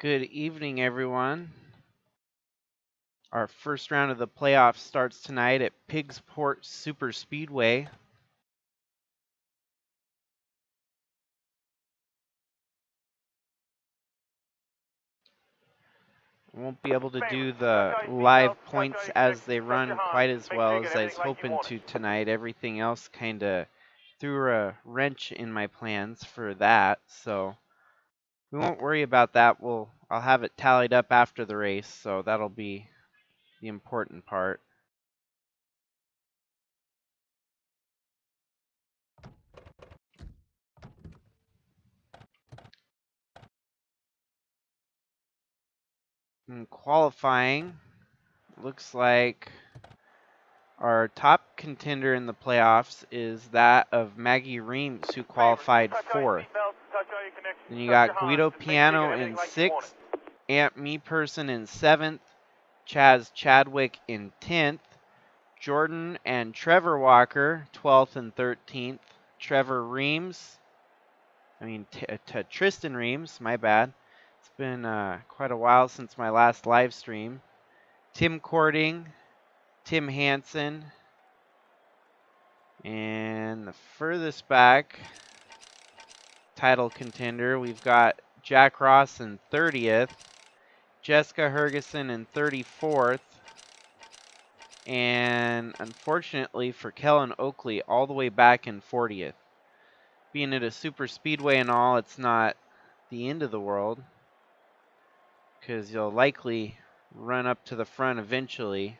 Good evening, everyone. Our first round of the playoffs starts tonight at Piggzport Superspeedway. I won't be able to do the live points as they run quite as well as I was hoping to tonight. Everything else kind of threw a wrench in my plans for that, so we won't worry about that. I'll have it tallied up after the race, so that'll be the important part. In qualifying, looks like our top contender in the playoffs is that of Maggie Reams, who qualified 4th. Then you got Guido Piano in 6th, Aunt Me Person in 7th, Chaz Chadwick in 10th, Jordan and Trevor Walker 12th and 13th, Tristan Reams, my bad. It's been quite a while since my last live stream. Tim Cording, Tim Hansen, and the furthest back title contender, we've got Jack Ross in 30th, Jessica Hergeson in 34th, and unfortunately for Kellen Oakley, all the way back in 40th. Being at a super speedway and all, it's not the end of the world, because you'll likely run up to the front eventually.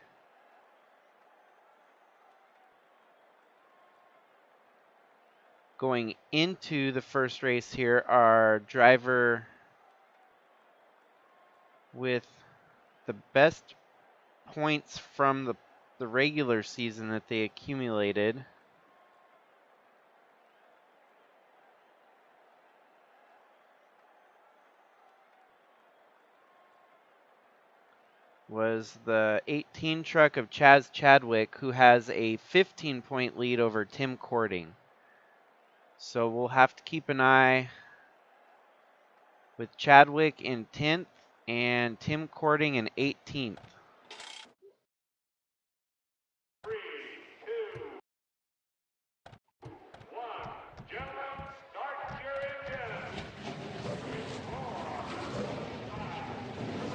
Going into the first race here, our driver with the best points from the regular season that they accumulated was the 18 truck of Chaz Chadwick, who has a 15-point lead over Tim Cording. So we'll have to keep an eye with Chadwick in 10th and Tim Cording in 18th.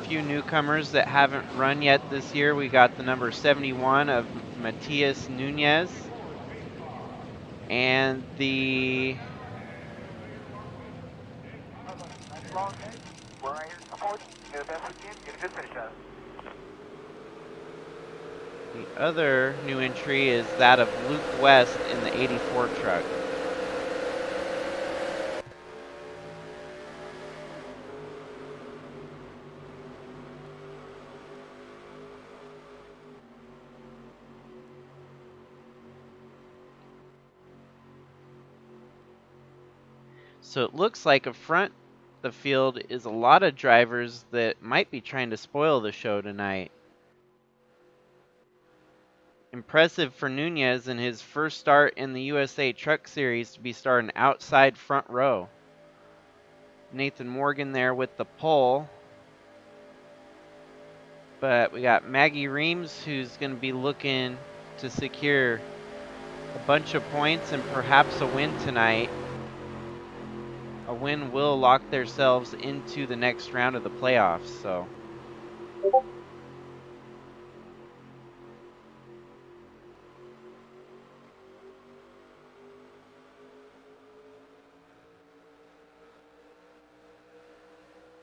Few newcomers that haven't run yet this year. We got the number 71 of Matias Nunez and the other new entry is that of Luke West in the 84 truck. So it looks like up front the field is a lot of drivers that might be trying to spoil the show tonight. Impressive for Nunez in his first start in the USA Truck Series to be starting outside front row. Nathan Morgan there with the pole. But we got Maggie Reams, who's going to be looking to secure a bunch of points and perhaps a win tonight. A win will lock themselves into the next round of the playoffs. So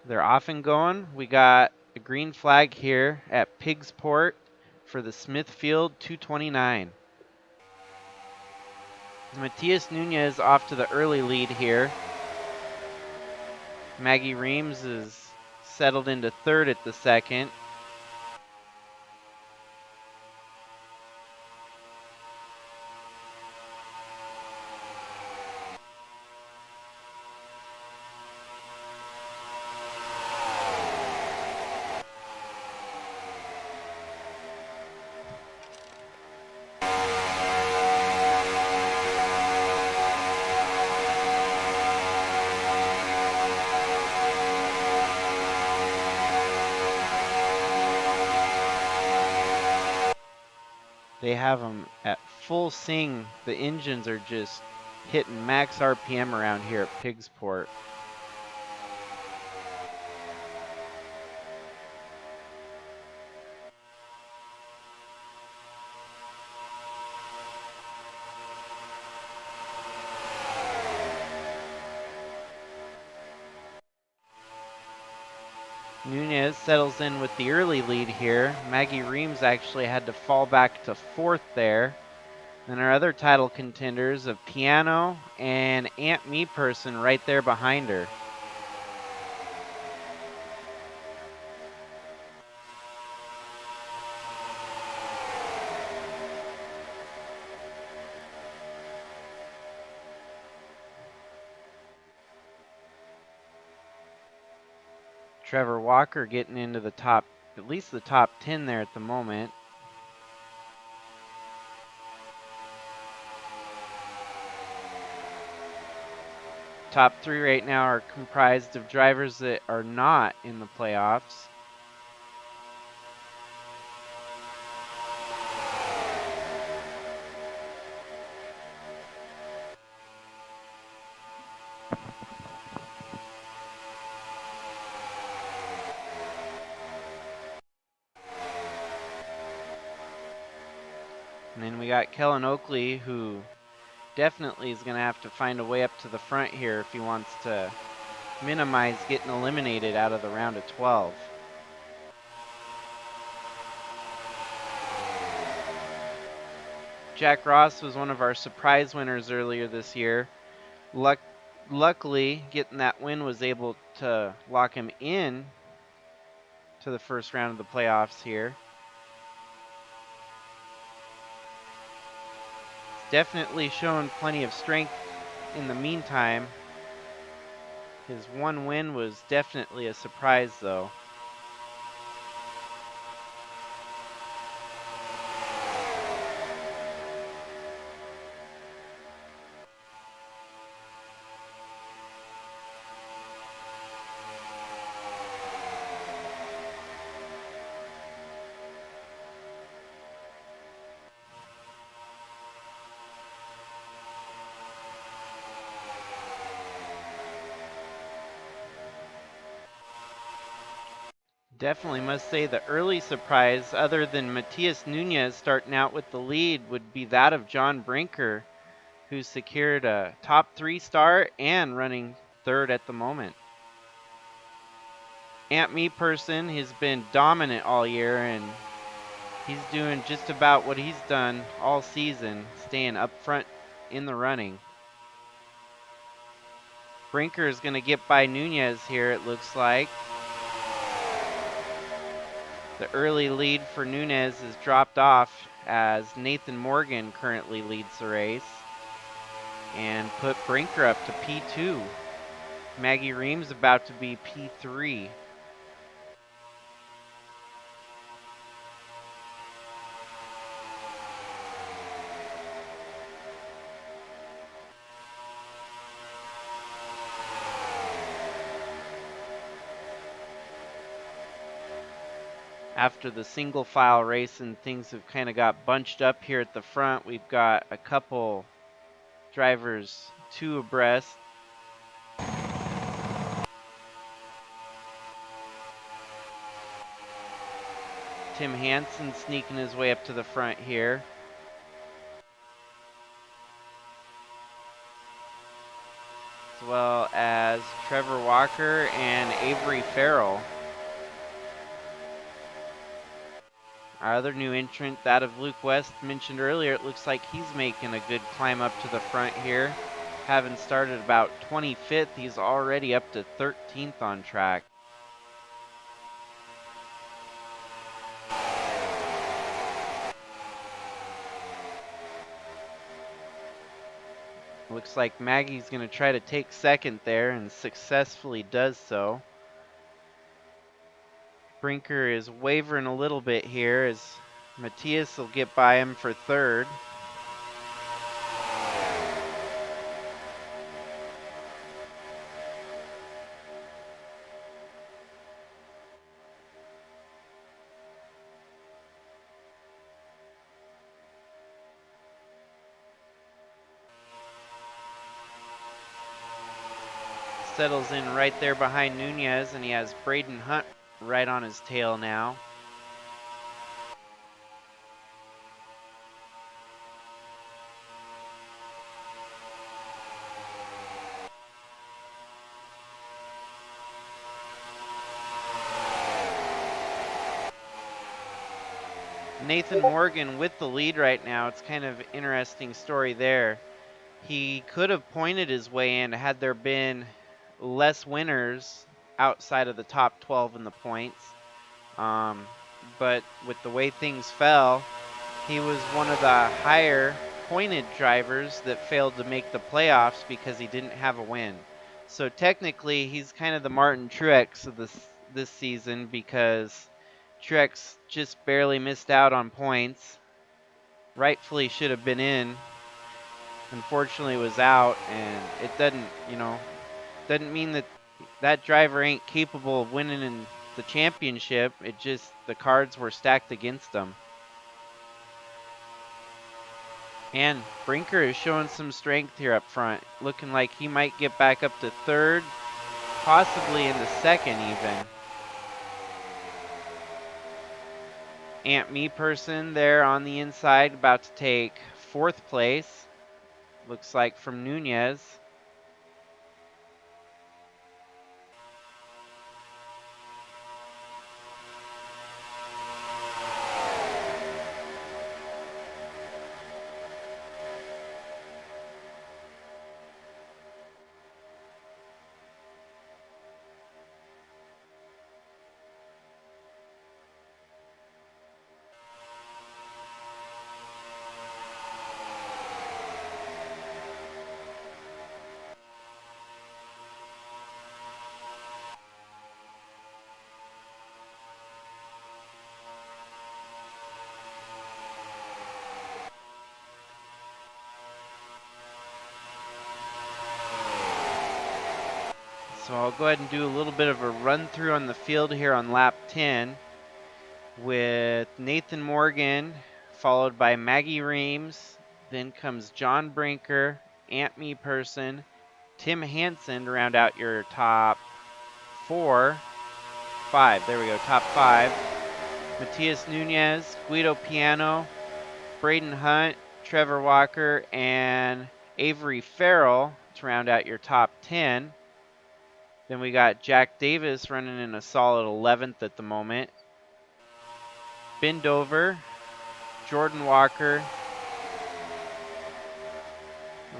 they're off and going. We got a green flag here at Piggzport for the Smithfield 229. Matias Nunez off to the early lead here. Maggie Reams is settled into 3rd at the second. They have them at full sing. The engines are just hitting max RPM around here at Piggzport. Nunez settles in with the early lead here. Maggie Reams actually had to fall back to 4th there. Then our other title contenders of Piano and Aunt Me Person right there behind her. Trevor Walker getting into the top, at least the top 10 there at the moment. Top 3 right now are comprised of drivers that are not in the playoffs. And then we got Kellen Oakley, who definitely is going to have to find a way up to the front here if he wants to minimize getting eliminated out of the round of 12. Jack Ross was one of our surprise winners earlier this year. Luckily, getting that win was able to lock him in to the first round of the playoffs here. Definitely shown plenty of strength in the meantime. His one win was definitely a surprise, though. Definitely must say the early surprise, other than Matias Nunez starting out with the lead, would be that of John Brinker, who secured a top 3 start and running 3rd at the moment. Aunt Me Person has been dominant all year, and he's doing just about what he's done all season, staying up front in the running. Brinker is going to get by Nunez here, it looks like. The early lead for Nunez is dropped off as Nathan Morgan currently leads the race and put Brinker up to P2. Maggie Reams about to be P3. After the single file race and things have kind of got bunched up here at the front, we've got a couple drivers 2 abreast. Tim Hansen sneaking his way up to the front here. As well as Trevor Walker and Avery Farrell. Our other new entrant, that of Luke West, mentioned earlier, it looks like he's making a good climb up to the front here. Having started about 25th, he's already up to 13th on track. Looks like Maggie's going to try to take 2nd there and successfully does so. Brinker is wavering a little bit here as Matias will get by him for 3rd. settles in right there behind Nunez, and he has Braden Hunt right on his tail now. Nathan Morgan with the lead right now. It's kind of an interesting story there. He could have pointed his way in had there been less winners outside of the top 12 in the points. But with the way things fell, he was one of the higher pointed drivers that failed to make the playoffs because he didn't have a win. So technically, he's kind of the Martin Truex of this season, because Truex just barely missed out on points. Rightfully should have been in. Unfortunately was out, and it doesn't mean that that driver ain't capable of winning in the championship. It just, the cards were stacked against him. And Brinker is showing some strength here up front, looking like he might get back up to third, possibly into second even. Ant Me Person there on the inside, about to take fourth place, looks like, from Nunez. So I'll go ahead and do a little bit of a run through on the field here on lap 10, with Nathan Morgan followed by Maggie Reams. Then comes John Brinker, Ant Me Person, Tim Hansen to round out your top five. There we go, top five. Matias Nunez, Guido Piano, Braden Hunt, Trevor Walker, and Avery Farrell to round out your top 10. Then we got Jack Davis running in a solid 11th at the moment. Ben Dover, Jordan Walker,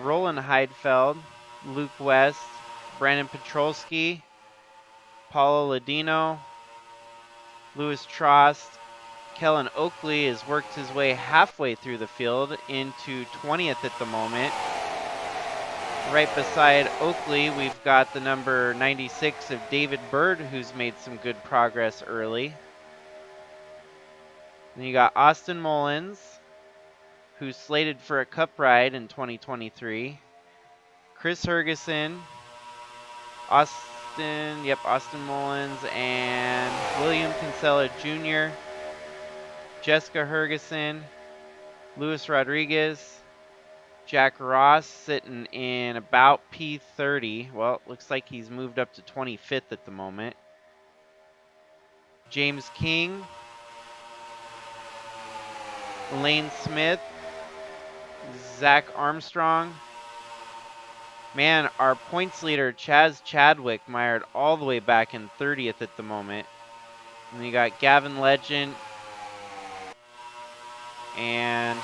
Roland Heidfeld, Luke West, Brandon Petrolsky, Paulo Ladino, Louis Trost. Kellen Oakley has worked his way halfway through the field into 20th at the moment. Right beside Oakley, we've got the number 96 of David Bird, who's made some good progress early. Then you got Austin Mullins, who's slated for a cup ride in 2023. Chris Hergeson, Austin Mullins, and William Kinsella Jr., Jessica Hergeson, Luis Rodriguez, Jack Ross sitting in about P30. Well, it looks like he's moved up to 25th at the moment. James King, Lane Smith, Zach Armstrong. Man, our points leader, Chaz Chadwick, mired all the way back in 30th at the moment. And you got Gavin Legend and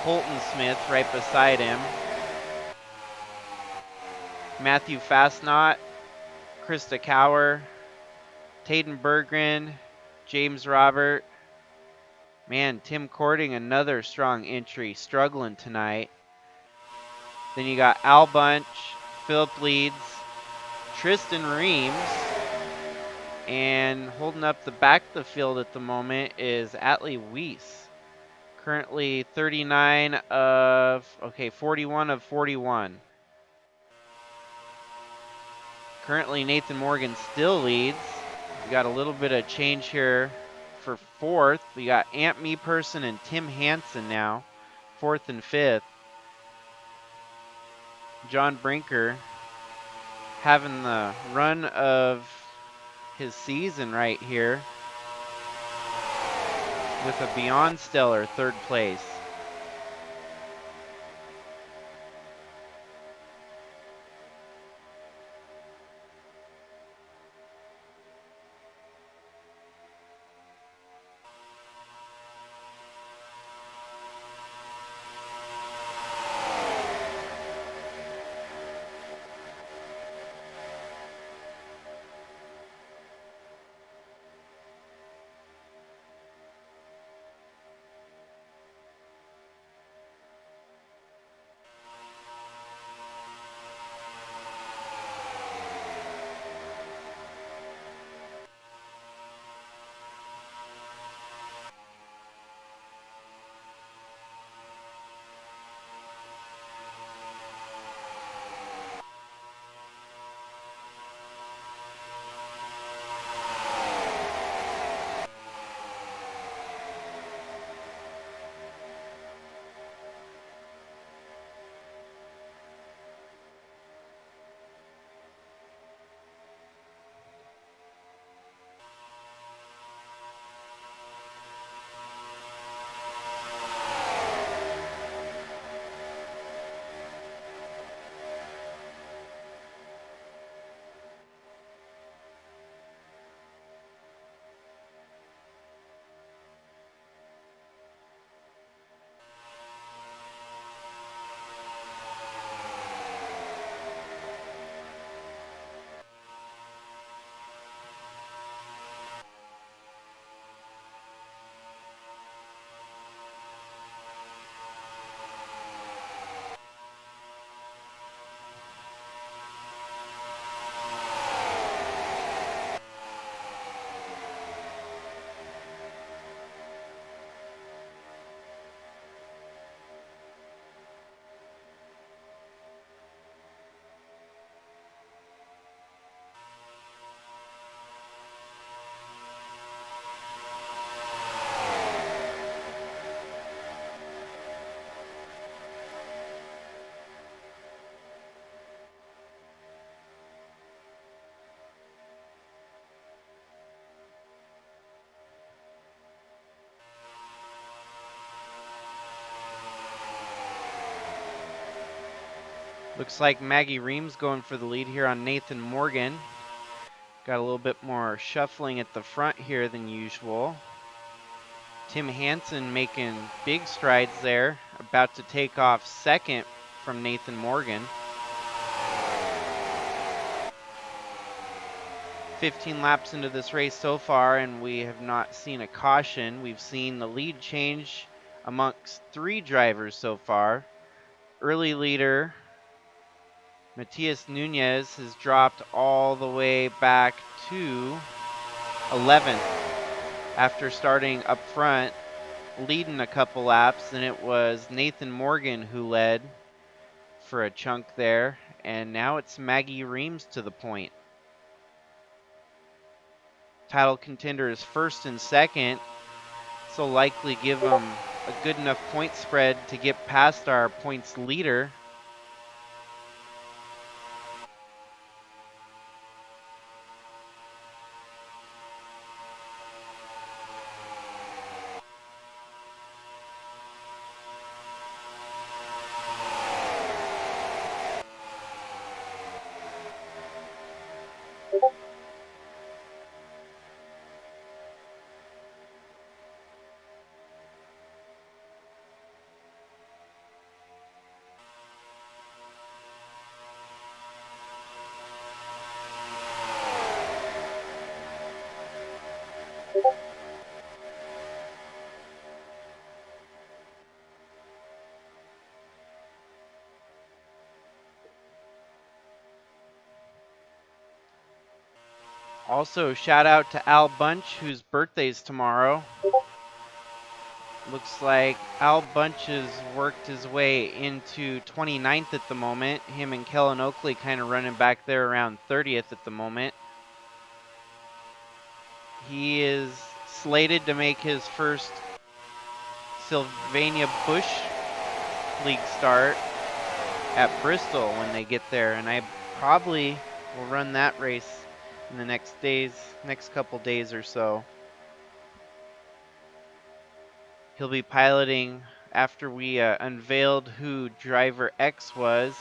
Colton Smith right beside him. Matthew Fastnot, Krista Cower, Tayden Berggren, James Robert. Man, Tim Cording, another strong entry, struggling tonight. Then you got Al Bunch, Philip Leeds, Tristan Reams, and holding up the back of the field at the moment is Atlee Weiss. Currently 41 of 41. Currently Nathan Morgan still leads. We got a little bit of change here for fourth. We got Ant Me Person and Tim Hansen now, fourth and fifth. John Brinker having the run of his season right here with a beyond stellar 3rd place. Looks like Maggie Reams going for the lead here on Nathan Morgan. Got a little bit more shuffling at the front here than usual. Tim Hansen making big strides there, about to take off 2nd from Nathan Morgan. 15 laps into this race so far, and we have not seen a caution. We've seen the lead change amongst 3 drivers so far. Early leader Matias Nunez has dropped all the way back to 11th after starting up front, leading a couple laps. And it was Nathan Morgan who led for a chunk there, and now it's Maggie Reams to the point. Title contenders 1st and 2nd, so likely give them a good enough point spread to get past our points leader. Also, shout out to Al Bunch, whose birthday's tomorrow. Looks like Al Bunch has worked his way into 29th at the moment. Him and Kellen Oakley kind of running back there around 30th at the moment. He is slated to make his first Sylvania Bush League start at Bristol when they get there, and I probably we'll run that race in the next couple days or so. He'll be piloting after we unveiled who Driver X was.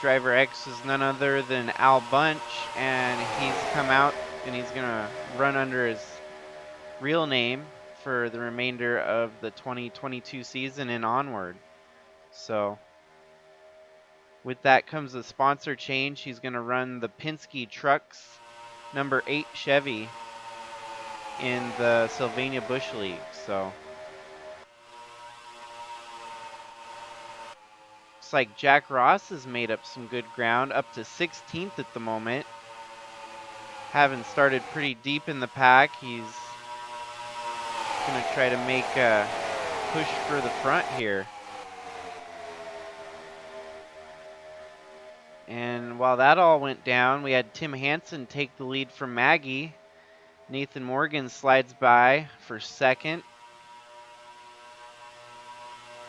Driver X is none other than Al Bunch, and he's come out and he's gonna run under his real name for the remainder of the 2022 season and onward. So with that comes a sponsor change. He's gonna run the Penske Trucks number 8 Chevy in the Sylvania Bush League. So looks like Jack Ross has made up some good ground, up to 16th at the moment. Having started pretty deep in the pack, he's gonna try to make a push for the front here. And while that all went down, we had Tim Hansen take the lead from Maggie. Nathan Morgan slides by for second.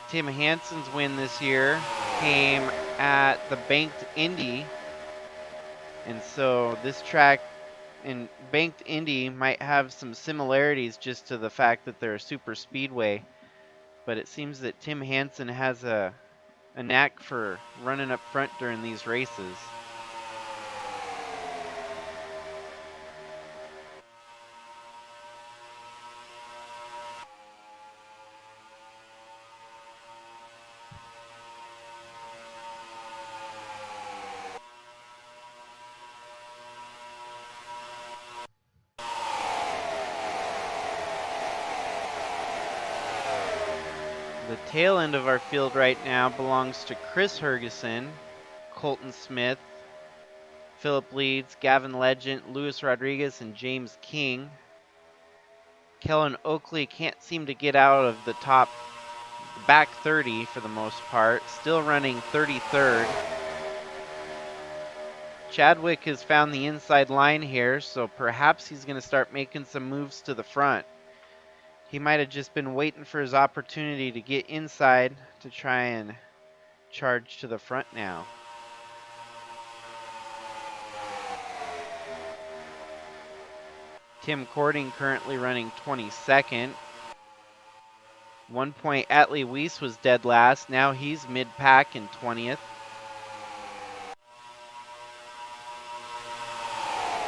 Tim Hansen's win this year came at the Banked Indy. And so this track in Banked Indy might have some similarities just to the fact that they're a super speedway. But it seems that Tim Hansen has a knack for running up front during these races. The tail end of our field right now belongs to Chris Hergeson, Colton Smith, Philip Leeds, Gavin Legend, Luis Rodriguez, and James King. Kellen Oakley can't seem to get out of the back 30 for the most part, still running 33rd. Chadwick has found the inside line here, so perhaps he's going to start making some moves to the front. He might have just been waiting for his opportunity to get inside to try and charge to the front now. Tim Cording currently running 22nd. 1 point Atlee Weiss was dead last. Now he's mid-pack in 20th.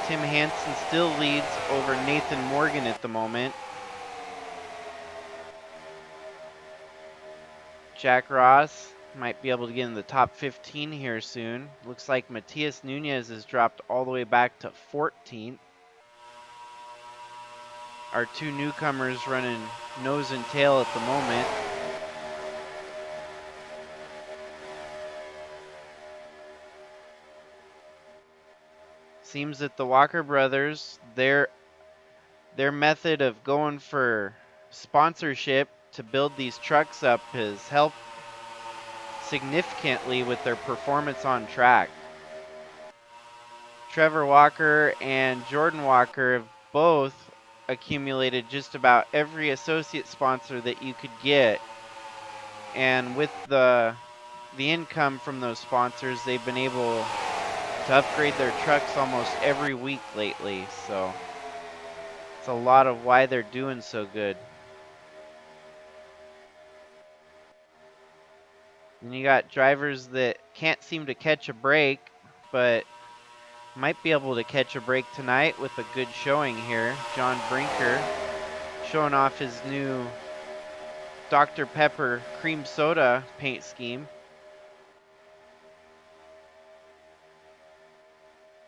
Tim Hansen still leads over Nathan Morgan at the moment. Jack Ross might be able to get in the top 15 here soon. Looks like Matias Nunez has dropped all the way back to 14th. Our two newcomers running nose and tail at the moment. Seems that the Walker brothers, their method of going for sponsorship to build these trucks up has helped significantly with their performance on track. Trevor Walker and Jordan Walker have both accumulated just about every associate sponsor that you could get, and with the income from those sponsors, they've been able to upgrade their trucks almost every week lately, so it's a lot of why they're doing so good. And you got drivers that can't seem to catch a break, but might be able to catch a break tonight with a good showing here. John Brinker showing off his new Dr. Pepper cream soda paint scheme.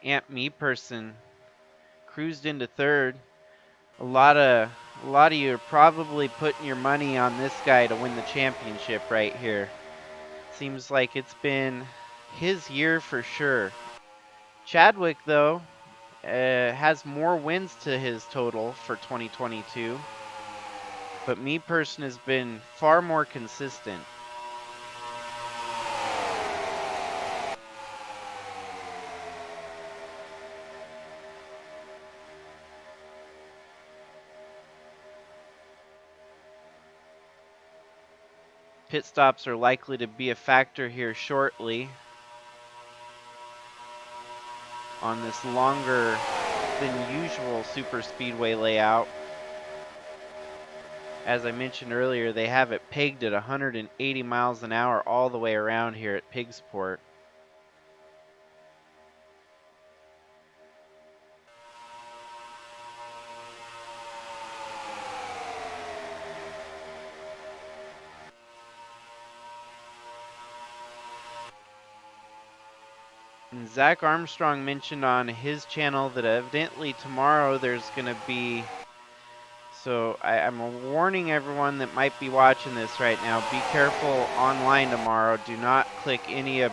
Aunt Me Person cruised into third. A lot of you are probably putting your money on this guy to win the championship right here. Seems like it's been his year for sure. Chadwick, though, has more wins to his total for 2022. But Me Person has been far more consistent. Pit stops are likely to be a factor here shortly. on this longer than usual Superspeedway layout. As I mentioned earlier, they have it pegged at 180 miles an hour all the way around here at Piggzport. And Zach Armstrong mentioned on his channel that evidently tomorrow there's going to be... So I'm warning everyone that might be watching this right now, be careful online tomorrow. Do not click any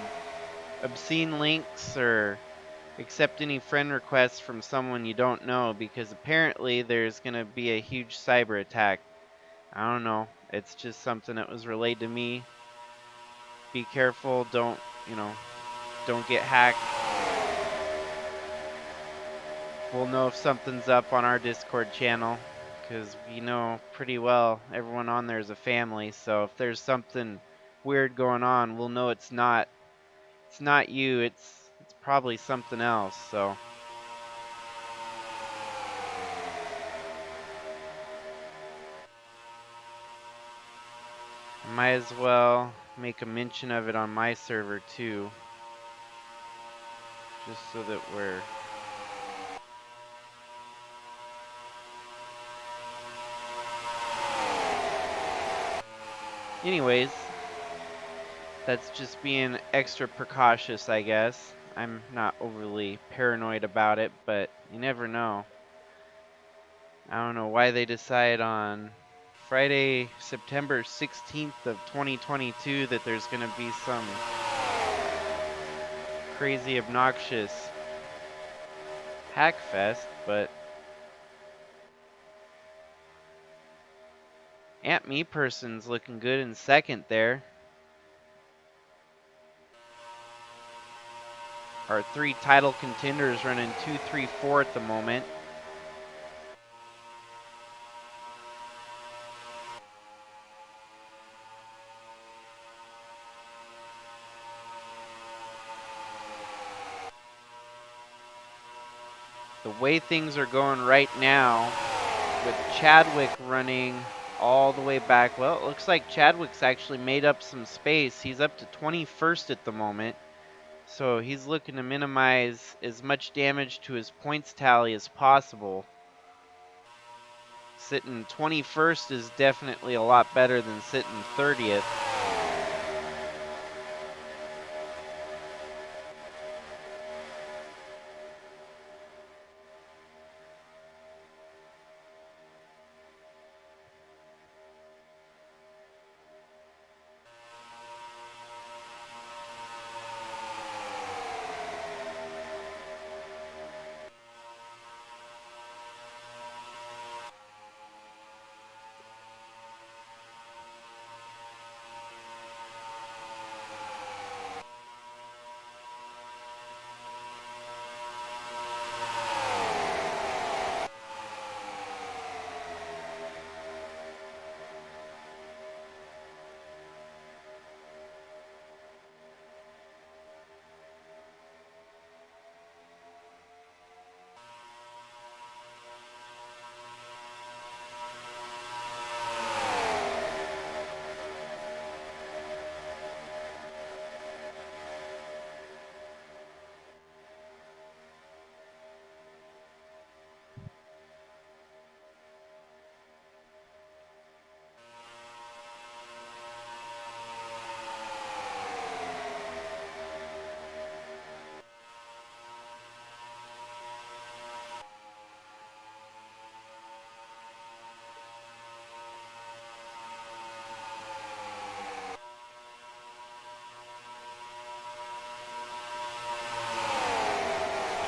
obscene links or accept any friend requests from someone you don't know, because apparently there's going to be a huge cyber attack. I don't know. It's just something that was relayed to me. Be careful. Don't get hacked. We'll know if something's up on our Discord channel, because we know pretty well everyone on there is a family. So if there's something weird going on, we'll know it's not you. It's probably something else. So I might as well make a mention of it on my server too, just so that we're... Anyways, that's just being extra precautious, I guess. I'm not overly paranoid about it, but you never know. I don't know why they decide on Friday, September 16th of 2022 that there's going to be some crazy, obnoxious hack fest, but Aunt Me Person's looking good in second there. Our three title contenders running 2, 3, 4 at the moment. The way things are going right now, with Chadwick running all the way back, well, it looks like Chadwick's actually made up some space. He's up to 21st at the moment, so he's looking to minimize as much damage to his points tally as possible. Sitting 21st is definitely a lot better than sitting 30th.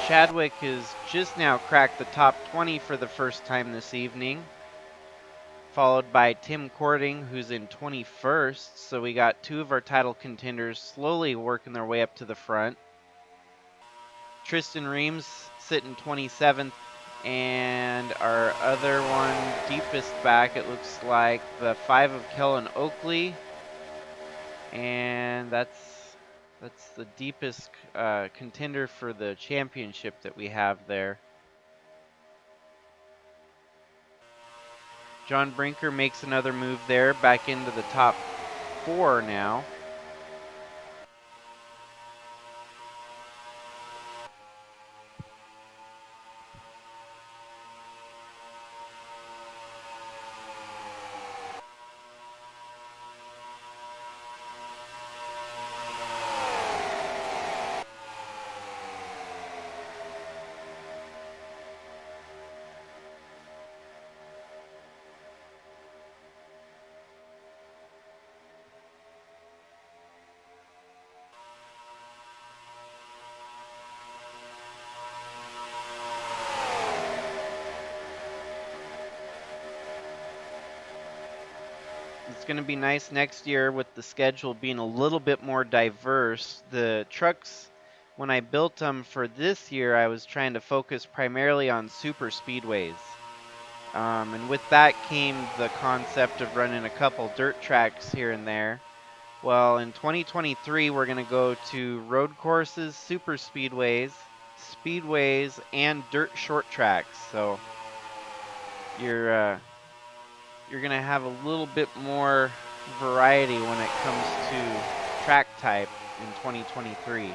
Chadwick has just now cracked the top 20 for the first time this evening, followed by Tim Cording, who's in 21st. So we got two of our title contenders slowly working their way up to the front. Tristan Reams sitting 27th, and our other one deepest back, it looks like the 5 of Kellen Oakley, and that's That's the deepest contender for the championship that we have there. John Brinker makes another move there, back into the top 4 now. It's going to be nice next year with the schedule being a little bit more diverse. The trucks, when I built them for this year, I was trying to focus primarily on super speedways. And with that came the concept of running a couple dirt tracks here and there. Well, in 2023, we're going to go to road courses, super speedways, speedways, and dirt short tracks. So you're going to have a little bit more variety when it comes to track type in 2023.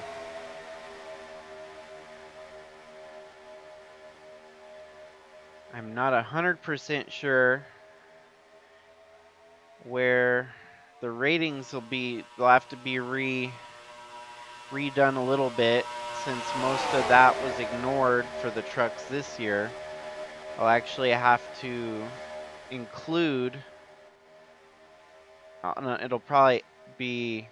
I'm not 100% sure where the ratings will be. They'll have to be redone a little bit since most of that was ignored for the trucks this year. I'll actually have to include, it'll probably be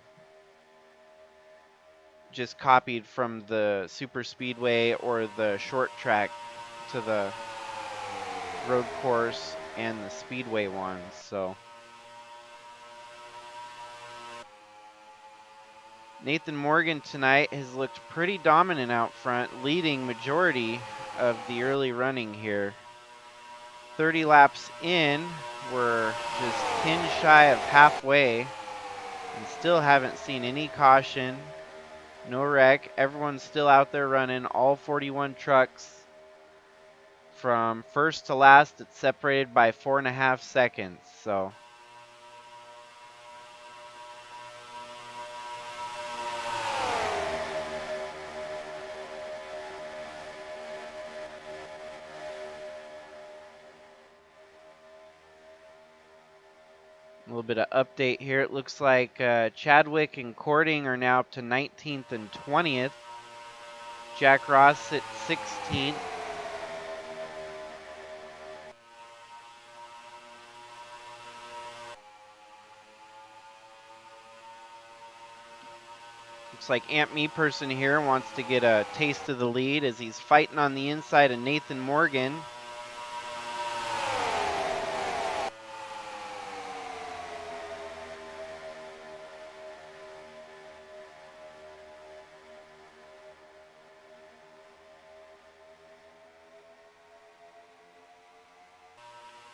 just copied from the super speedway or the short track to the road course and the speedway ones. So Nathan Morgan tonight has looked pretty dominant out front, leading majority of the early running here. 30 laps in, we're just 10 shy of halfway and still haven't seen any caution, no wreck. Everyone's still out there running, all 41 trucks. From first to last, it's separated by 4.5 seconds. So a little bit of update here. It looks like Chadwick and Cording are now up to 19th and 20th. Jack Ross at 16th. Looks like Aunt Me Person here wants to get a taste of the lead as he's fighting on the inside of Nathan Morgan.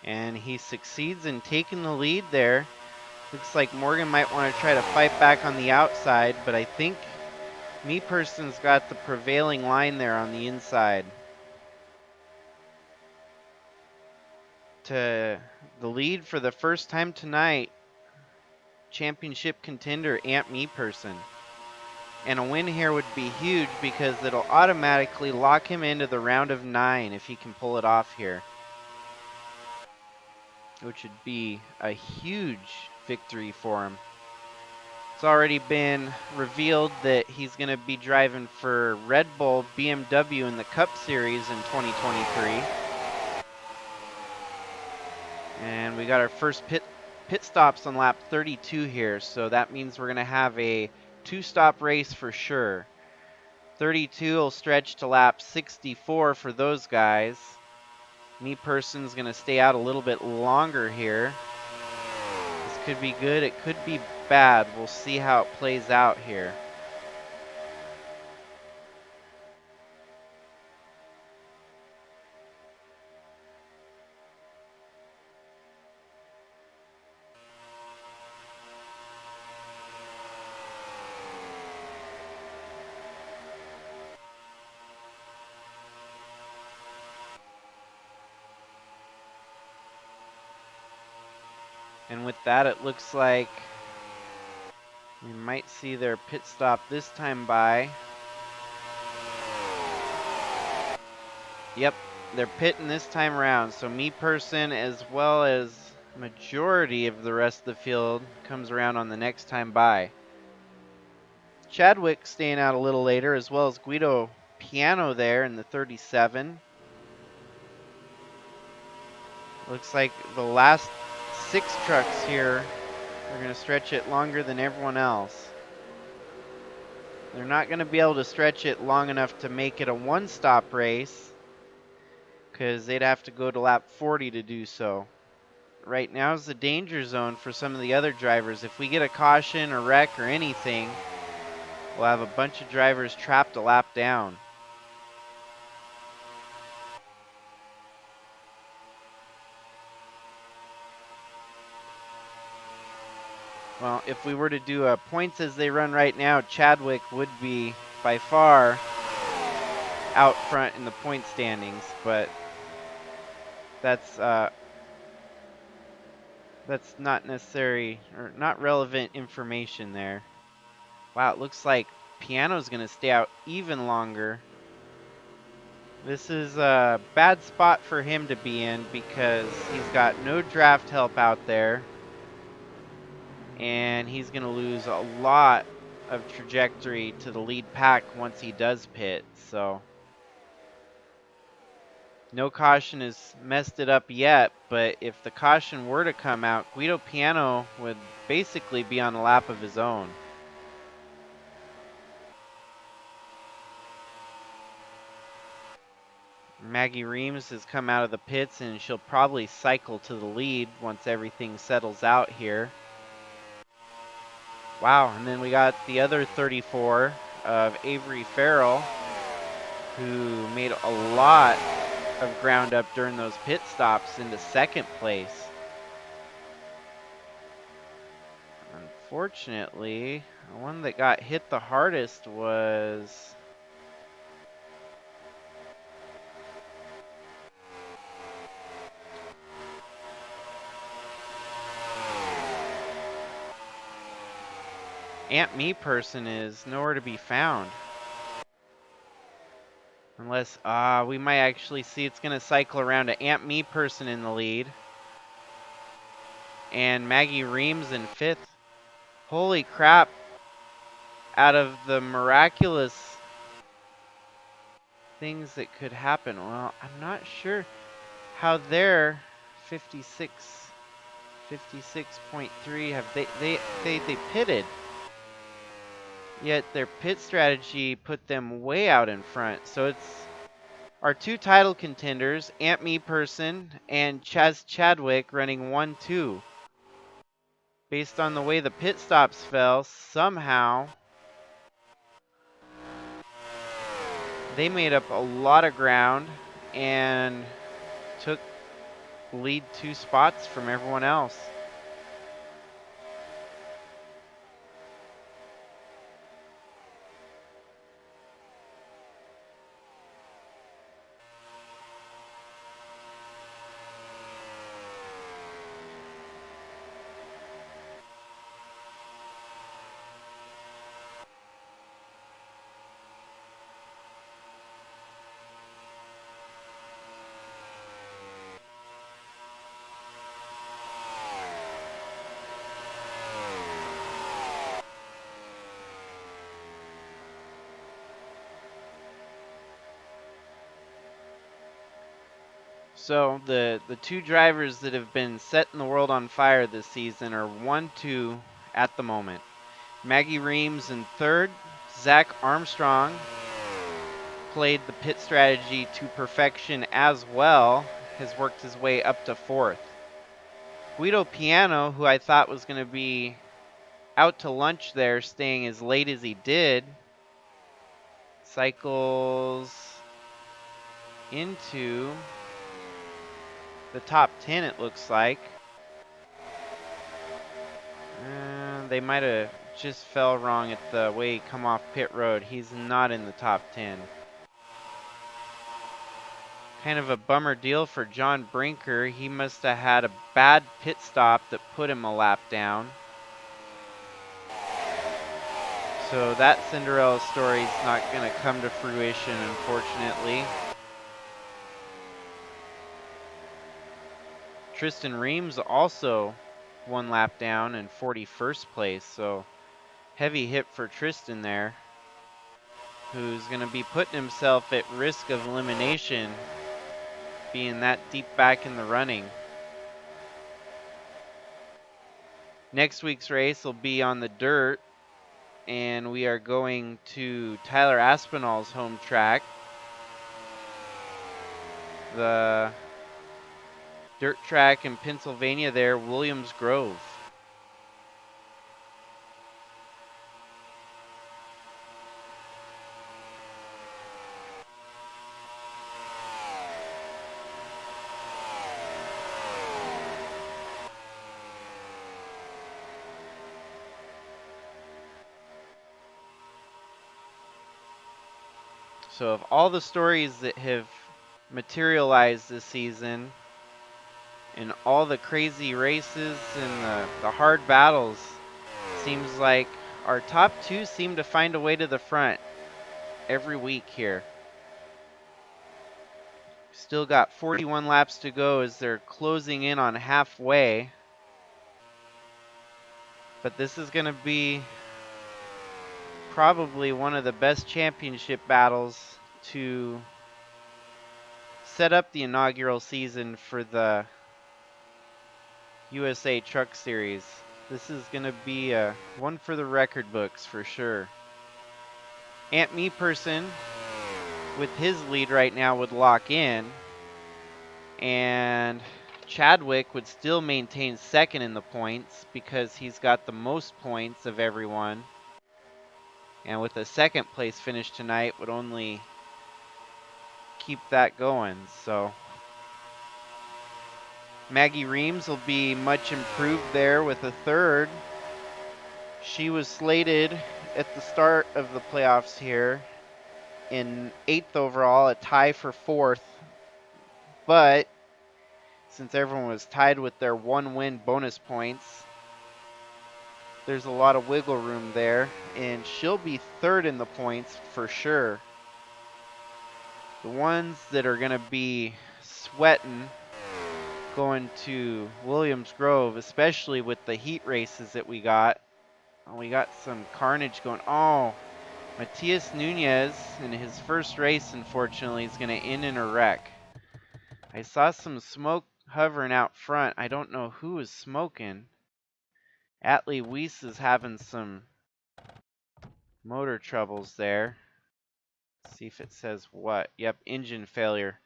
And he succeeds in taking the lead there. Looks like Morgan might want to try to fight back on the outside, but I think Me Person's got the prevailing line there on the inside. To the lead for the first time tonight, championship contender Aunt Me Person. And a win here would be huge because it'll automatically lock him into the round of 9 if he can pull it off here, which would be a huge victory for him. It's already been revealed that he's going to be driving for Red Bull BMW in the Cup Series in 2023. And we got our first pit stops on lap 32 here, so that means we're going to have a 2-stop race for sure. 32 will stretch to lap 64 for those guys. Me Person's going to stay out a little bit longer here. This could be good, it could be bad. We'll see how it plays out here. And with that, it looks like we might see their pit stop this time by. Yep, they're pitting this time around. So me person as well as majority of the rest of the field comes around on the next time by. Chadwick staying out a little later, as well as Guido Piano there in the 37. Looks like the last 6 trucks here are going to stretch it longer than everyone else. They're not going to be able to stretch it long enough to make it a one-stop race, because they'd have to go to lap 40 to do so. Right now is the danger zone for some of the other drivers. If we get a caution or wreck or anything, we'll have a bunch of drivers trapped a lap down. Well, if we were to do points as they run right now, Chadwick would be by far out front in the point standings, but that's not necessary or not relevant information there. Wow, it looks like Piano's going to stay out even longer. This is a bad spot for him to be in because he's got no draft help out there. And he's going to lose a lot of trajectory to the lead pack once he does pit. So no caution has messed it up yet, but if the caution were to come out, Guido Piano would basically be on a lap of his own. Maggie Reams has come out of the pits, and she'll probably cycle to the lead once everything settles out here. Wow, and then we got the other 34 of Avery Farrell, who made a lot of ground up during those pit stops into second place. Unfortunately, the one that got hit the hardest was Aunt Me Person is nowhere to be found. Unless, we might actually see it's going to cycle around to Aunt Me Person in the lead. And Maggie Reams in 5th. Holy crap. Out of the miraculous things that could happen. Well, I'm not sure how they're 56.3 have they pitted. Yet their pit strategy put them way out in front. So it's our 2 title contenders, Aunt Me Person and Chaz Chadwick, running 1-2. Based on the way the pit stops fell, somehow they made up a lot of ground and took the lead 2 spots from everyone else. So the 2 drivers that have been setting the world on fire this season are 1-2 at the moment. Maggie Reams in 3rd. Zach Armstrong played the pit strategy to perfection as well, has worked his way up to 4th. Guido Piano, who I thought was going to be out to lunch there, staying as late as he did, cycles into the top 10, it looks like. They might have just fell wrong at the way he come off pit road. He's not in the top 10. Kind of a bummer deal for John Brinker. He must have had a bad pit stop that put him a lap down. So that Cinderella story is not going to come to fruition, unfortunately. Tristan Reams also 1 lap down in 41st place, so heavy hit for Tristan there, who's going to be putting himself at risk of elimination, being that deep back in the running. Next week's race will be on the dirt, and we are going to Tyler Aspinall's home track, the dirt track in Pennsylvania there, Williams Grove. So of all the stories that have materialized this season, and all the crazy races and the hard battles, seems like our top 2 seem to find a way to the front every week here. Still got 41 laps to go as they're closing in on halfway. But this is going to be probably one of the best championship battles to set up the inaugural season for the USA Truck Series. This is going to be one for the record books for sure. Aunt Me Person, with his lead right now, would lock in, and Chadwick would still maintain second in the points because he's got the most points of everyone. And with a second place finish tonight would only keep that going. So Maggie Reams will be much improved there with a third. She was slated at the start of the playoffs here in 8th overall, a tie for 4th. But since everyone was tied with their 1-win bonus points, there's a lot of wiggle room there, and she'll be 3rd in the points for sure. The ones that are going to be sweating going to Williams Grove, especially with the heat races that we got. We got some carnage going. Oh, Matias Nunez in his first race, unfortunately, is going to end in a wreck. I saw some smoke hovering out front. I don't know who is smoking. Atlee Weiss is having some motor troubles there. Let's see if it says what. Yep, engine failure.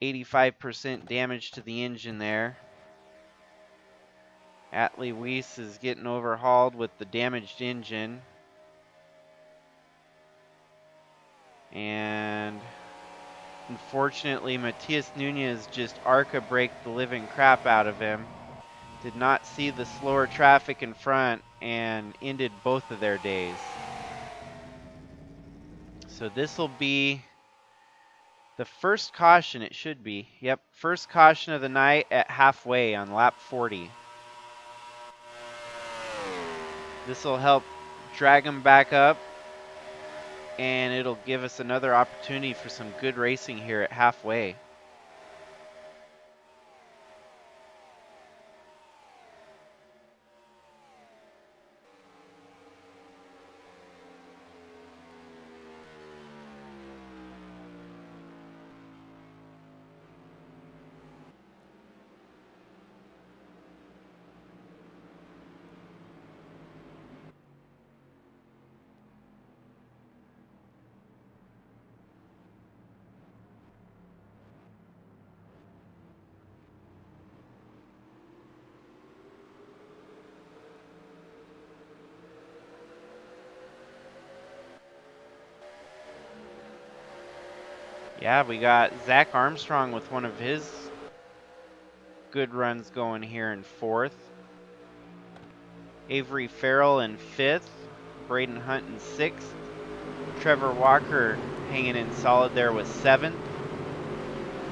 85% damage to the engine there. Atlee Weiss is getting overhauled with the damaged engine. And unfortunately, Matias Nunez just ARCA braked the living crap out of him. Did not see the slower traffic in front and ended both of their days. So this will be the first caution, it should be. Yep, first caution of the night at halfway on lap 40. This will help drag them back up, and it'll give us another opportunity for some good racing here at halfway. Yeah, we got Zach Armstrong with one of his good runs going here in 4th. Avery Farrell in 5th. Braden Hunt in 6th. Trevor Walker hanging in solid there with 7th.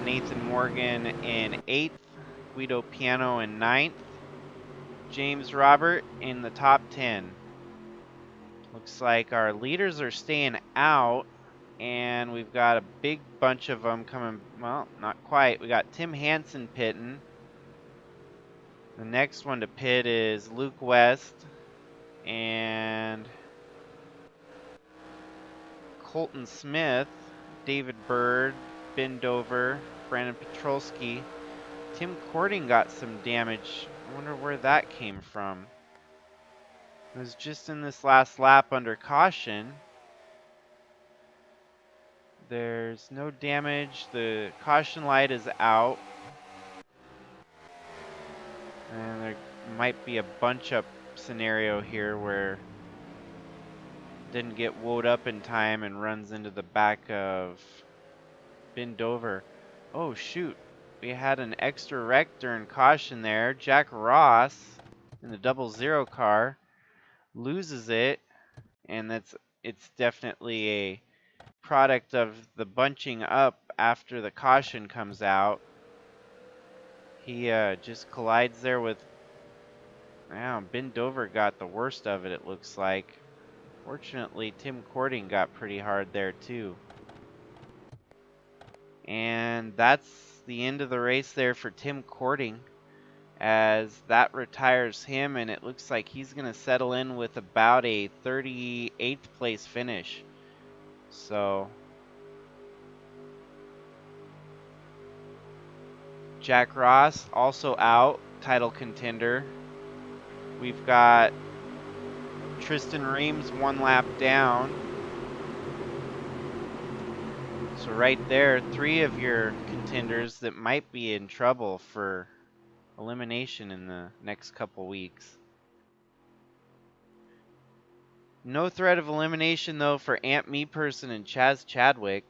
Nathan Morgan in 8th, Guido Piano in 9th, James Robert in the top 10. Looks like our leaders are staying out, and we've got a big bunch of them coming. Well, not quite. We got Tim Hansen pitting. The next one to pit is Luke West and Colton Smith, David Bird, Ben Dover, Brandon Petrolsky. Tim Cording got some damage. I wonder where that came from. It was just in this last lap under caution. There's no damage. The caution light is out. And there might be a bunch up scenario here where didn't get woed up in time and runs into the back of Ben Dover. Oh shoot, we had an extra wreck during caution there. Jack Ross in the 00 car loses it, and it's definitely a product of the bunching up after the caution comes out. He just collides there with, wow, Ben Dover got the worst of it, it looks like. Fortunately, Tim Cording got pretty hard there too. And that's the end of the race there for Tim Cording, as that retires him, and it looks like he's going to settle in with about a 38th place finish. So Jack Ross also out, title contender. We've got Tristan Reams 1 lap down. So right there, 3 of your contenders that might be in trouble for elimination in the next couple weeks. No threat of elimination though for Ant Meeperson and Chaz Chadwick.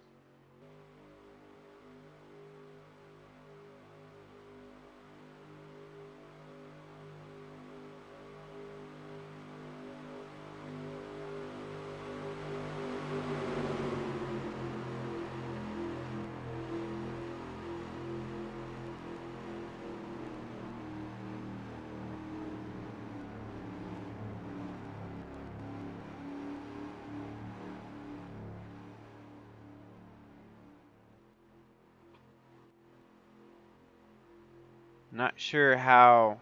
Not sure how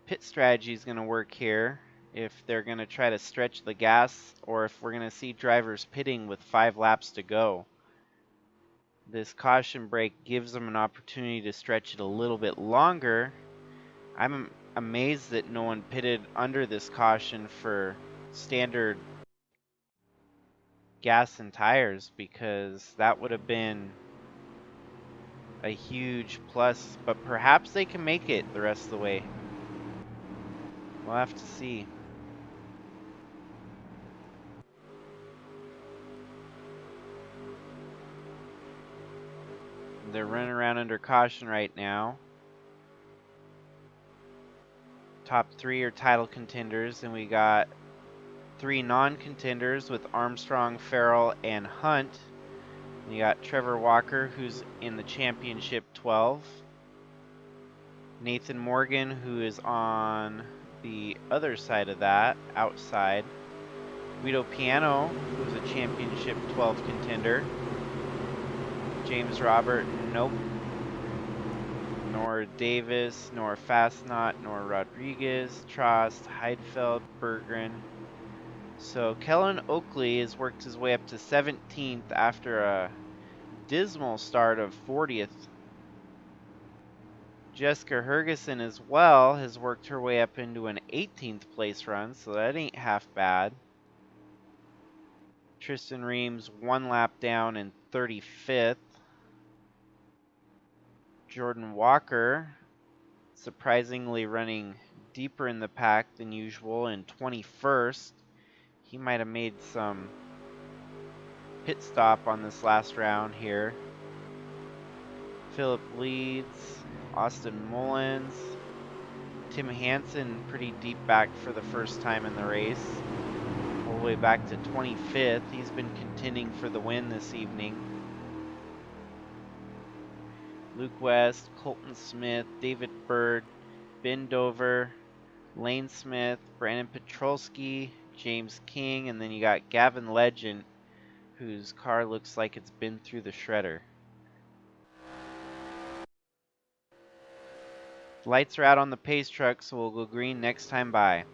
pit strategy is going to work here, if they're going to try to stretch the gas or if we're going to see drivers pitting with 5 laps to go. This caution break gives them an opportunity to stretch it a little bit longer. I'm amazed that no one pitted under this caution for standard gas and tires, because that would have been a huge plus, but perhaps they can make it the rest of the way. We'll have to see. They're running around under caution right now. Top 3 are title contenders, and we got 3 non-contenders with Armstrong, Farrell, and Hunt. You got Trevor Walker, who's in the championship 12. Nathan Morgan, who is on the other side of that, outside. Guido Piano, who's a championship 12 contender. James Robert, nope. Nor Davis, nor Fastnot, nor Rodriguez, Trost, Heidfeld, Berggren. So Kellen Oakley has worked his way up to 17th after a dismal start of 40th. Jessica Hergeson as well has worked her way up into an 18th place run, so that ain't half bad. Tristan Reams 1 lap down in 35th. Jordan Walker surprisingly running deeper in the pack than usual in 21st. He might have made some pit stop on this last round here. Philip Leeds, Austin Mullins, Tim Hansen pretty deep back for the first time in the race. All the way back to 25th. He's been contending for the win this evening. Luke West, Colton Smith, David Bird, Ben Dover, Lane Smith, Brandon Petrolsky, James King, and then you got Gavin Legend, whose car looks like it's been through the shredder. Lights are out on the pace truck, so we'll go green next time by.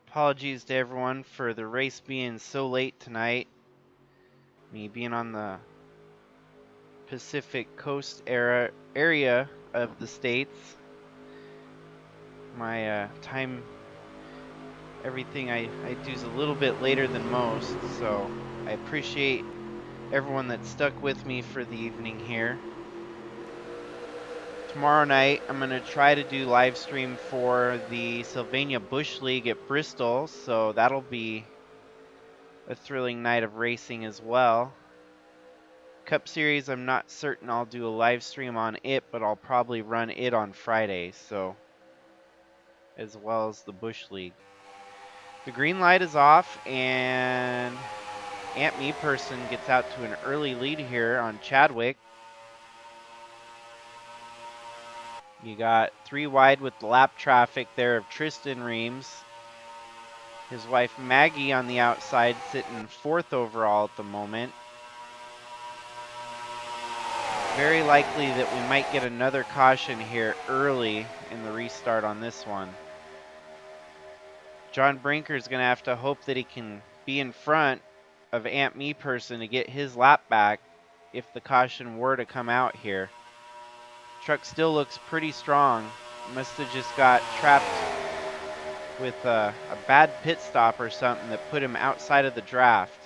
Apologies to everyone for the race being so late tonight. Me being on the Pacific Coast area of the States. My time, everything I do is a little bit later than most, so I appreciate everyone that stuck with me for the evening here. Tomorrow night, I'm going to try to do live stream for the Sylvania Bush League at Bristol, so that'll be a thrilling night of racing as well. Cup Series, I'm not certain I'll do a live stream on it, but I'll probably run it on Friday, so as well as the Bush League. The green light is off, and Aunt Me Person gets out to an early lead here on Chadwick. You got 3 wide with the lap traffic there of Tristan Reams. His wife Maggie on the outside sitting 4th overall at the moment. Very likely that we might get another caution here early in the restart on this one. John Brinker's going to have to hope that he can be in front of Aunt Me Person to get his lap back if the caution were to come out here. Truck still looks pretty strong. Must have just got trapped with a bad pit stop or something that put him outside of the draft.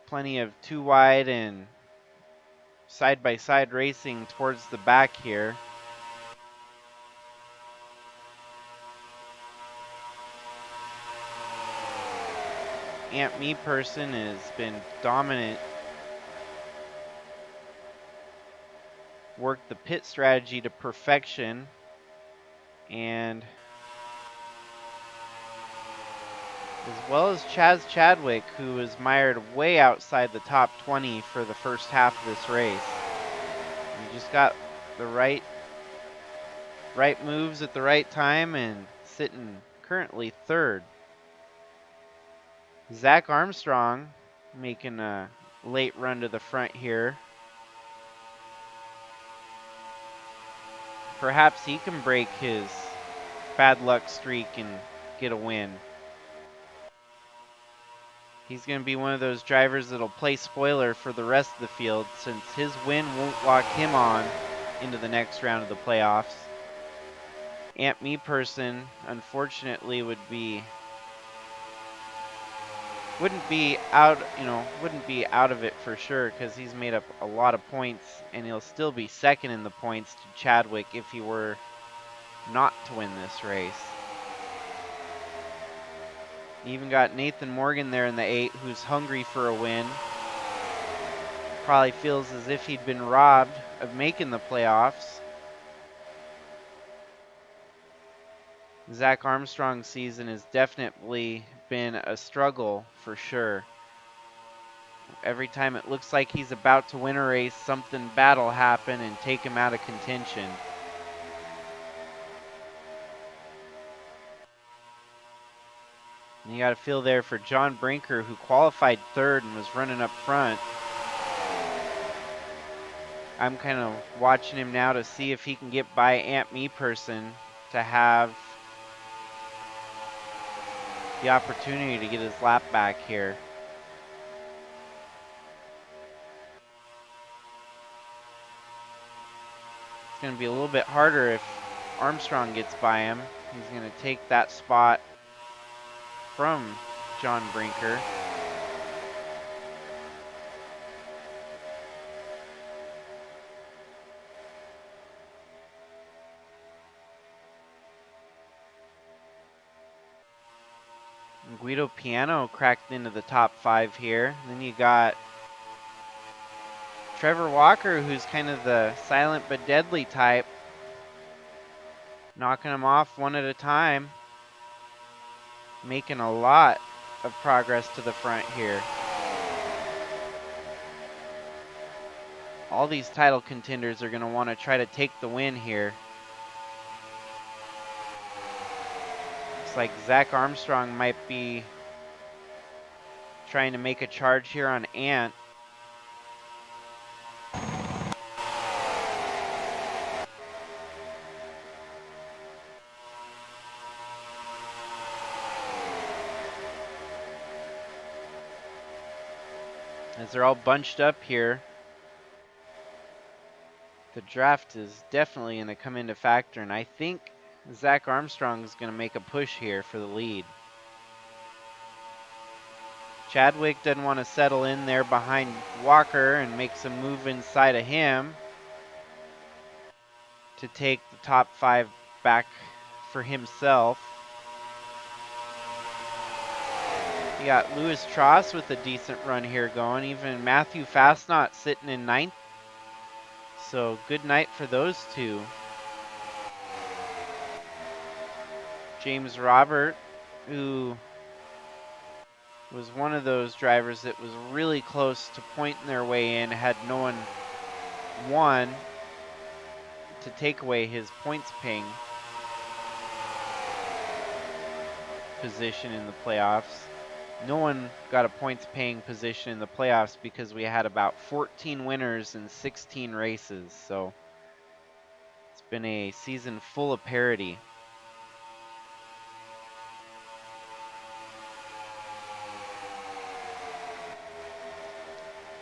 Plenty of 2 wide and side-by-side racing towards the back here. Aunt Me Person has been dominant. Worked the pit strategy to perfection, and as well as Chaz Chadwick, who was mired way outside the top 20 for the first half of this race. He just got the right moves at the right time and sitting currently 3rd. Zach Armstrong making a late run to the front here. Perhaps he can break his bad luck streak and get a win. He's going to be one of those drivers that'll play spoiler for the rest of the field, since his win won't lock him on into the next round of the playoffs. Aunt Me Person, unfortunately, wouldn't be out of it for sure, because he's made up a lot of points, and he'll still be 2nd in the points to Chadwick if he were not to win this race. You even got Nathan Morgan there in the 8, who's hungry for a win. Probably feels as if he'd been robbed of making the playoffs. Zach Armstrong's season has definitely been a struggle for sure. Every time it looks like he's about to win a race, something bad will happen and take him out of contention. And you got to feel there for John Brinker, who qualified third and was running up front. I'm kind of watching him now to see if he can get by Aunt Me Person to have the opportunity to get his lap back here. It's going to be a little bit harder if Armstrong gets by him. He's going to take that spot from John Brinker. Guido Piano cracked into the top 5 here. And then you got Trevor Walker, who's kind of the silent but deadly type, knocking them off one at a time, making a lot of progress to the front here. All these title contenders are going to want to try to take the win here. Looks like Zach Armstrong might be trying to make a charge here on Ant. As they're all bunched up here, the draft is definitely going to come into factor, and I think Zach Armstrong is going to make a push here for the lead. Chadwick doesn't want to settle in there behind Walker and makes a move inside of him to take the top 5 back for himself. You got Lewis Tross with a decent run here going. Even Matthew Fastnot sitting in 9th. So good night for those two. James Robert, who was one of those drivers that was really close to pointing their way in, had no one won to take away his points paying position in the playoffs. No one got a points paying position in the playoffs because we had about 14 winners in 16 races. So it's been a season full of parity.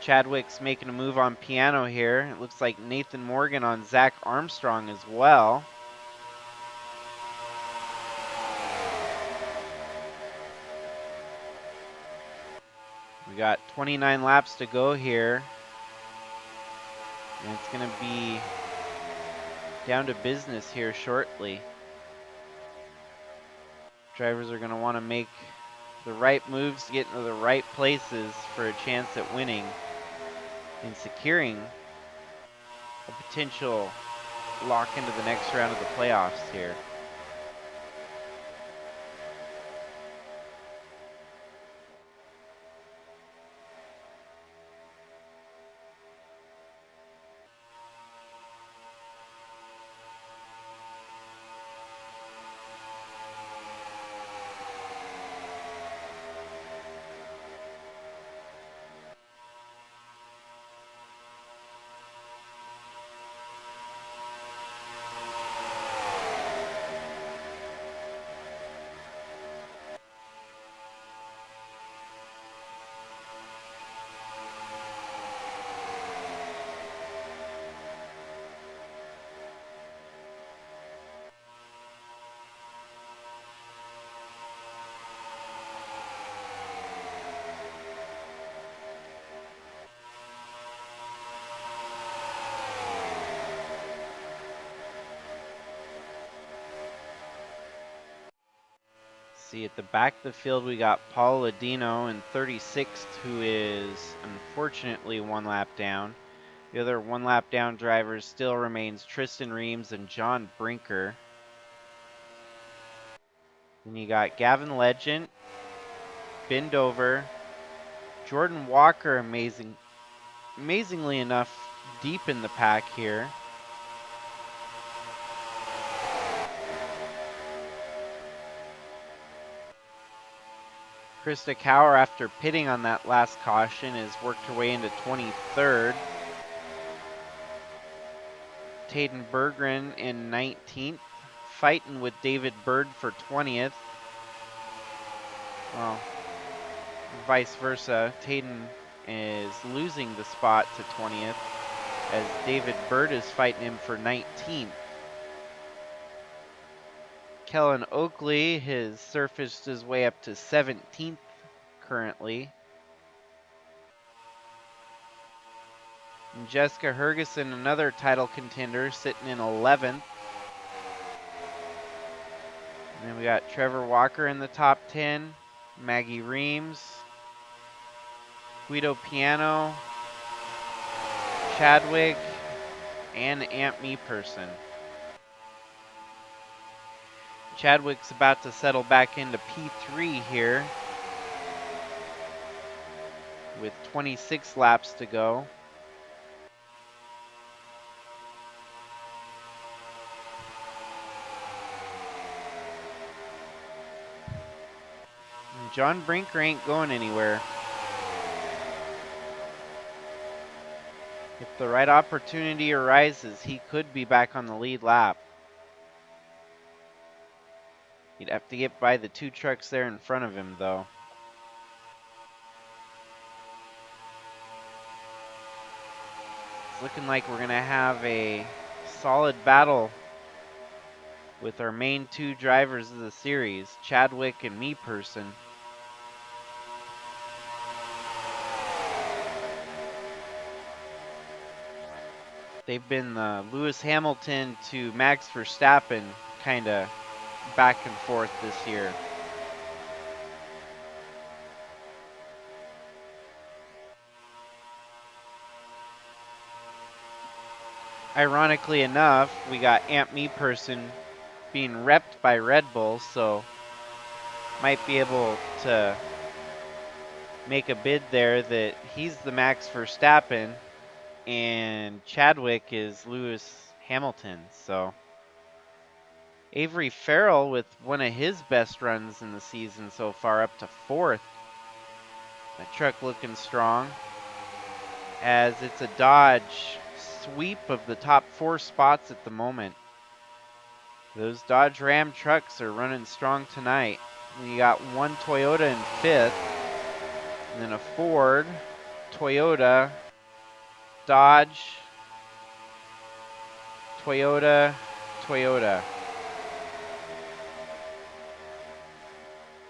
Chadwick's making a move on Piano here. It looks like Nathan Morgan on Zach Armstrong as well. We got 29 laps to go here. And it's going to be down to business here shortly. Drivers are going to want to make the right moves to get into the right places for a chance at winning and securing a potential lock into the next round of the playoffs here. See, at the back of the field, we got Paul Ladino in 36th, who is unfortunately 1 lap down. The other 1 lap down drivers still remains Tristan Reams and John Brinker. Then you got Gavin Legend, Bend Over, Jordan Walker, amazingly enough, deep in the pack here. Krista Cower, after pitting on that last caution, has worked her way into 23rd. Tayden Berggren in 19th, fighting with David Bird for 20th. Well, vice versa. Tayden is losing the spot to 20th as David Bird is fighting him for 19th. Kellen Oakley has surfaced his way up to 17th currently. And Jessica Hergeson, another title contender, sitting in 11th. And then we got Trevor Walker in the top 10, Maggie Reams, Guido Piano, Chadwick, and Aunt Me Person. Chadwick's about to settle back into P3 here with 26 laps to go. And John Brinker ain't going anywhere. If the right opportunity arises, he could be back on the lead lap. He'd have to get by the two trucks there in front of him, though. It's looking like we're going to have a solid battle with our main two drivers of the series, Chadwick and Me Person. They've been the Lewis Hamilton to Max Verstappen kind of back and forth this year. Ironically enough, we got Aunt Me Person being repped by Red Bull, so might be able to make a bid there that he's the Max Verstappen and Chadwick is Lewis Hamilton. So Avery Farrell with one of his best runs in the season so far, up to 4th. That truck looking strong, as it's a Dodge sweep of the top 4 spots at the moment. Those Dodge Ram trucks are running strong tonight. We got one Toyota in 5th, and then a Ford, Toyota, Dodge, Toyota, Toyota.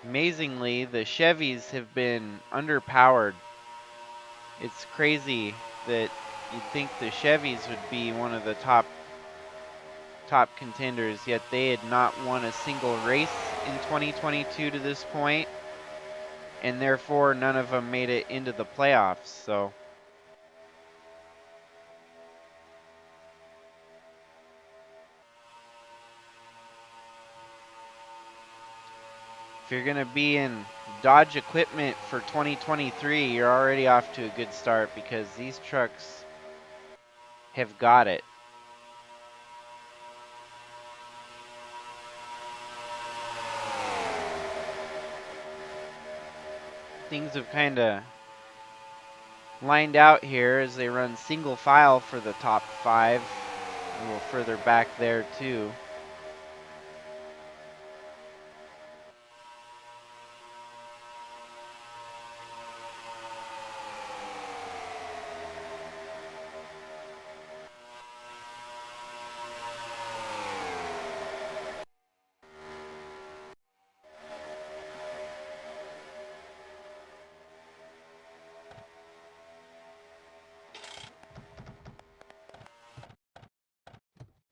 Amazingly, the Chevys have been underpowered. It's crazy that you'd think the Chevys would be one of the top contenders, yet they had not won a single race in 2022 to this point, and therefore none of them made it into the playoffs. So if you're going to be in Dodge equipment for 2023, you're already off to a good start because these trucks have got it. Things have kind of lined out here as they run single file for the top 5. A little further back there too.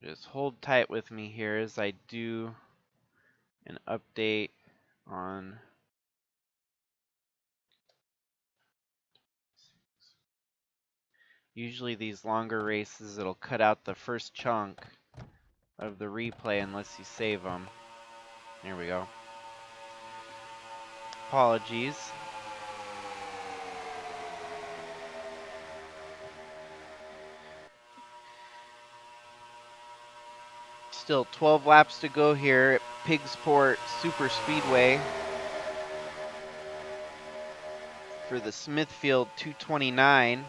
Just hold tight with me here as I do an update on usually these longer races. It'll cut out the first chunk of the replay unless you save them. There we go. Apologies. Still 12 laps to go here at Piggzport Superspeedway for the Smithfield 229.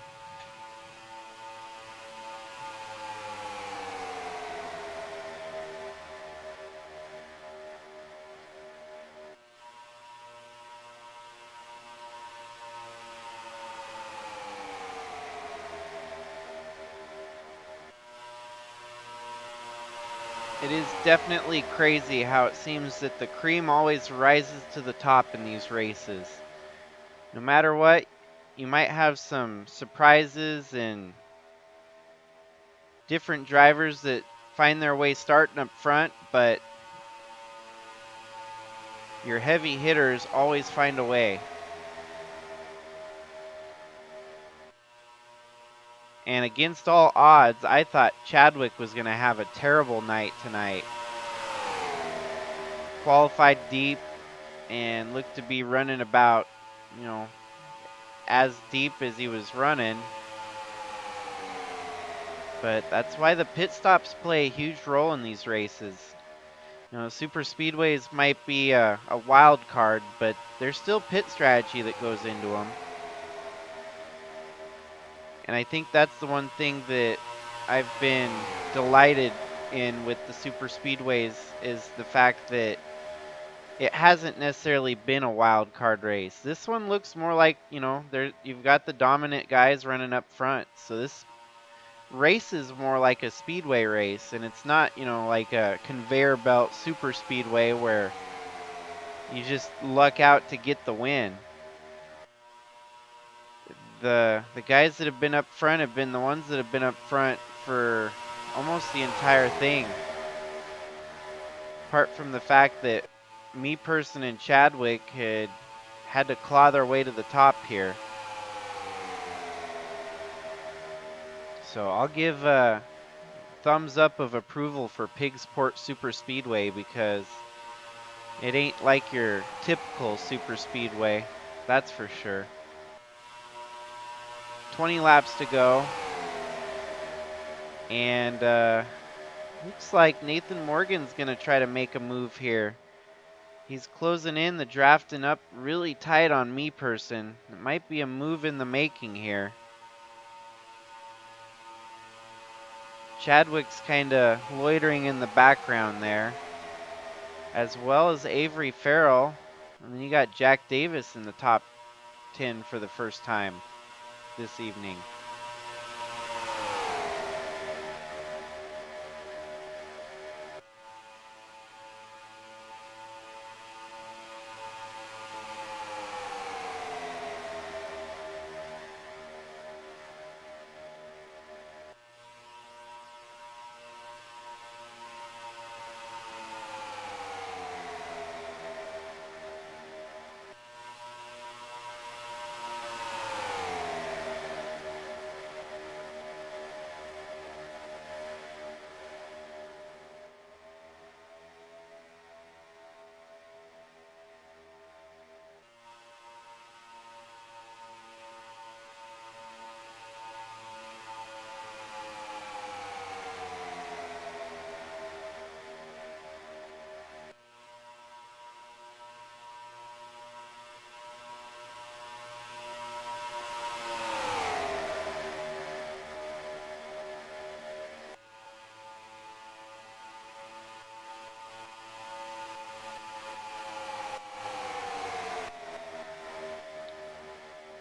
It is definitely crazy how it seems that the cream always rises to the top in these races. No matter what, you might have some surprises and different drivers that find their way starting up front, but your heavy hitters always find a way. And against all odds, I thought Chadwick was going to have a terrible night tonight. Qualified deep and looked to be running about, as deep as he was running. But that's why the pit stops play a huge role in these races. Super speedways might be a wild card, but there's still pit strategy that goes into them. And I think that's the one thing that I've been delighted in with the super speedways is the fact that it hasn't necessarily been a wild card race. This one looks more like, you've got the dominant guys running up front. So this race is more like a speedway race, and it's not, like a conveyor belt super speedway where you just luck out to get the win. The guys that have been up front have been the ones that have been up front for almost the entire thing. Apart from the fact that me person and Chadwick had to claw their way to the top here. So I'll give a thumbs up of approval for Piggzport Superspeedway because it ain't like your typical superspeedway, that's for sure. 20 laps to go. And looks like Nathan Morgan's going to try to make a move here. He's closing in, the drafting up really tight on me person. It might be a move in the making here. Chadwick's kind of loitering in the background there, as well as Avery Farrell. And then you got Jack Davis in the top 10 for the first time this evening.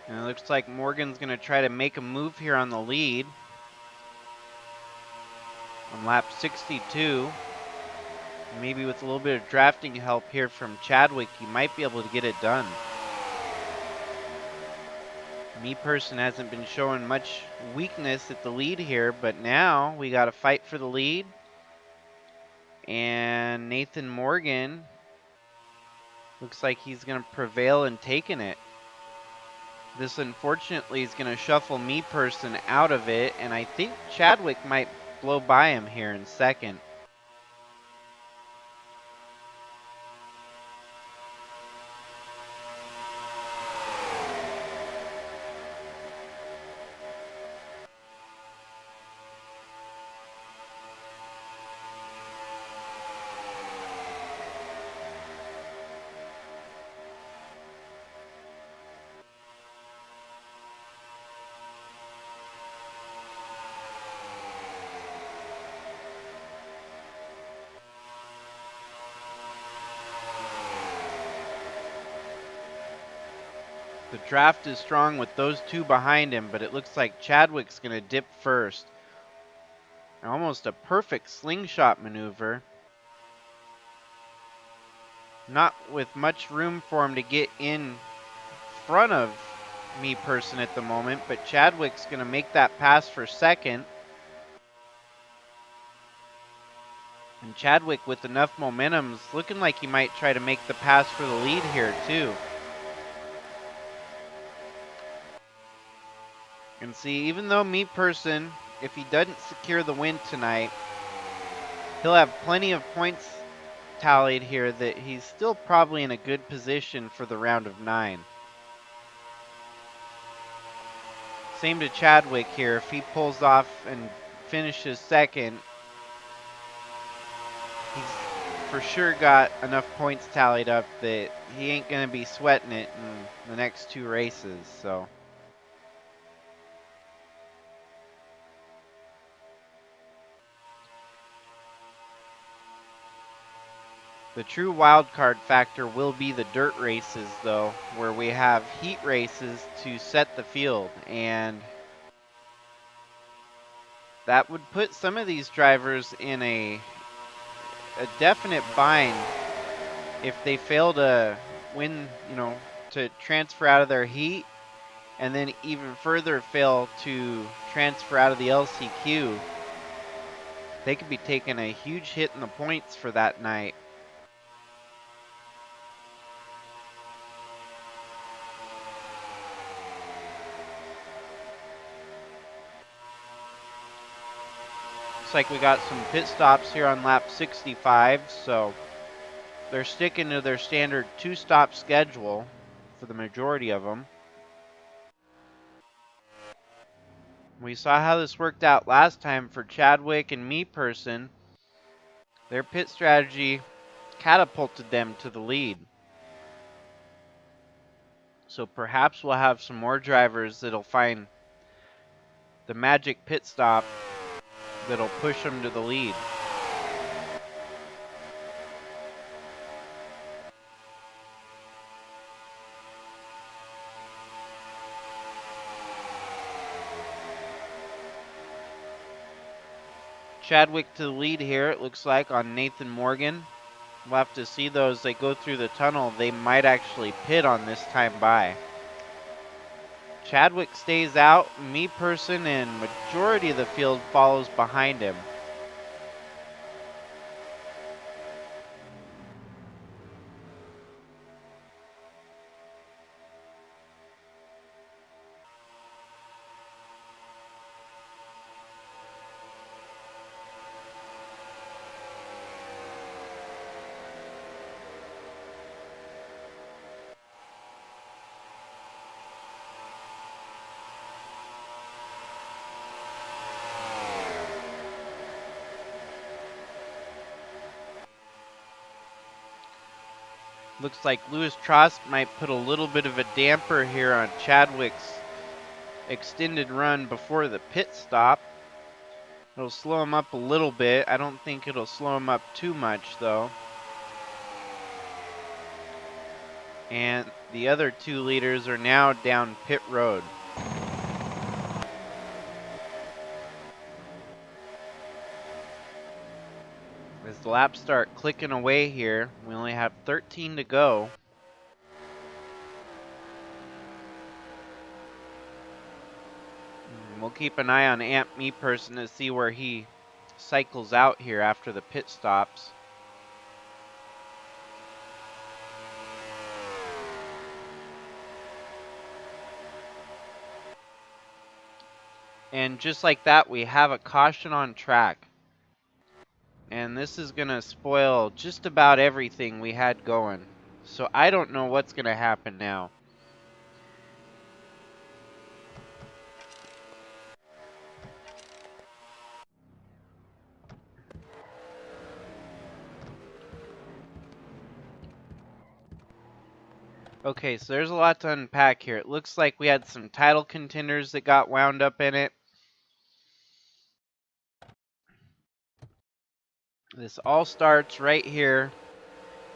And it looks like Morgan's going to try to make a move here on the lead. On lap 62. Maybe with a little bit of drafting help here from Chadwick, he might be able to get it done. Me person hasn't been showing much weakness at the lead here, but now we got to fight for the lead. And Nathan Morgan looks like he's going to prevail in taking it. This unfortunately is going to shuffle me person out of it, and I think Chadwick might blow by him here in second. The draft is strong with those two behind him, but it looks like Chadwick's going to dip first. Almost a perfect slingshot maneuver. Not with much room for him to get in front of me person at the moment, but Chadwick's going to make that pass for second. And Chadwick with enough momentum is looking like he might try to make the pass for the lead here too. And see, even though me person, if he doesn't secure the win tonight, he'll have plenty of points tallied here that he's still probably in a good position for the round of 9. Same to Chadwick here. If he pulls off and finishes second, he's for sure got enough points tallied up that he ain't going to be sweating it in the next 2 races. So the true wild card factor will be the dirt races, though, where we have heat races to set the field, and that would put some of these drivers in a definite bind if they fail to win, to transfer out of their heat, and then even further fail to transfer out of the LCQ. They could be taking a huge hit in the points for that night. Looks like we got some pit stops here on lap 65, so they're sticking to their standard 2-stop schedule for the majority of them. We saw how this worked out last time for Chadwick and me person. Their pit strategy catapulted them to the lead. So perhaps we'll have some more drivers that'll find the magic pit stop that'll push them to the lead. Chadwick to the lead here, it looks like, on Nathan Morgan. We'll have to see those. They go through the tunnel. They might actually pit on this time by. Chadwick stays out. Me person and majority of the field follows behind him. Looks like Louis Trost might put a little bit of a damper here on Chadwick's extended run before the pit stop. It'll slow him up a little bit. I don't think it'll slow him up too much, though. And the other 2 leaders are now down pit road. As the laps start clicking away here, we only have 13 to go. We'll keep an eye on Amp Me person to see where he cycles out here after the pit stops. And just like that, we have a caution on track. And this is going to spoil just about everything we had going. So I don't know what's going to happen now. Okay, so there's a lot to unpack here. It looks like we had some title contenders that got wound up in it. This all starts right here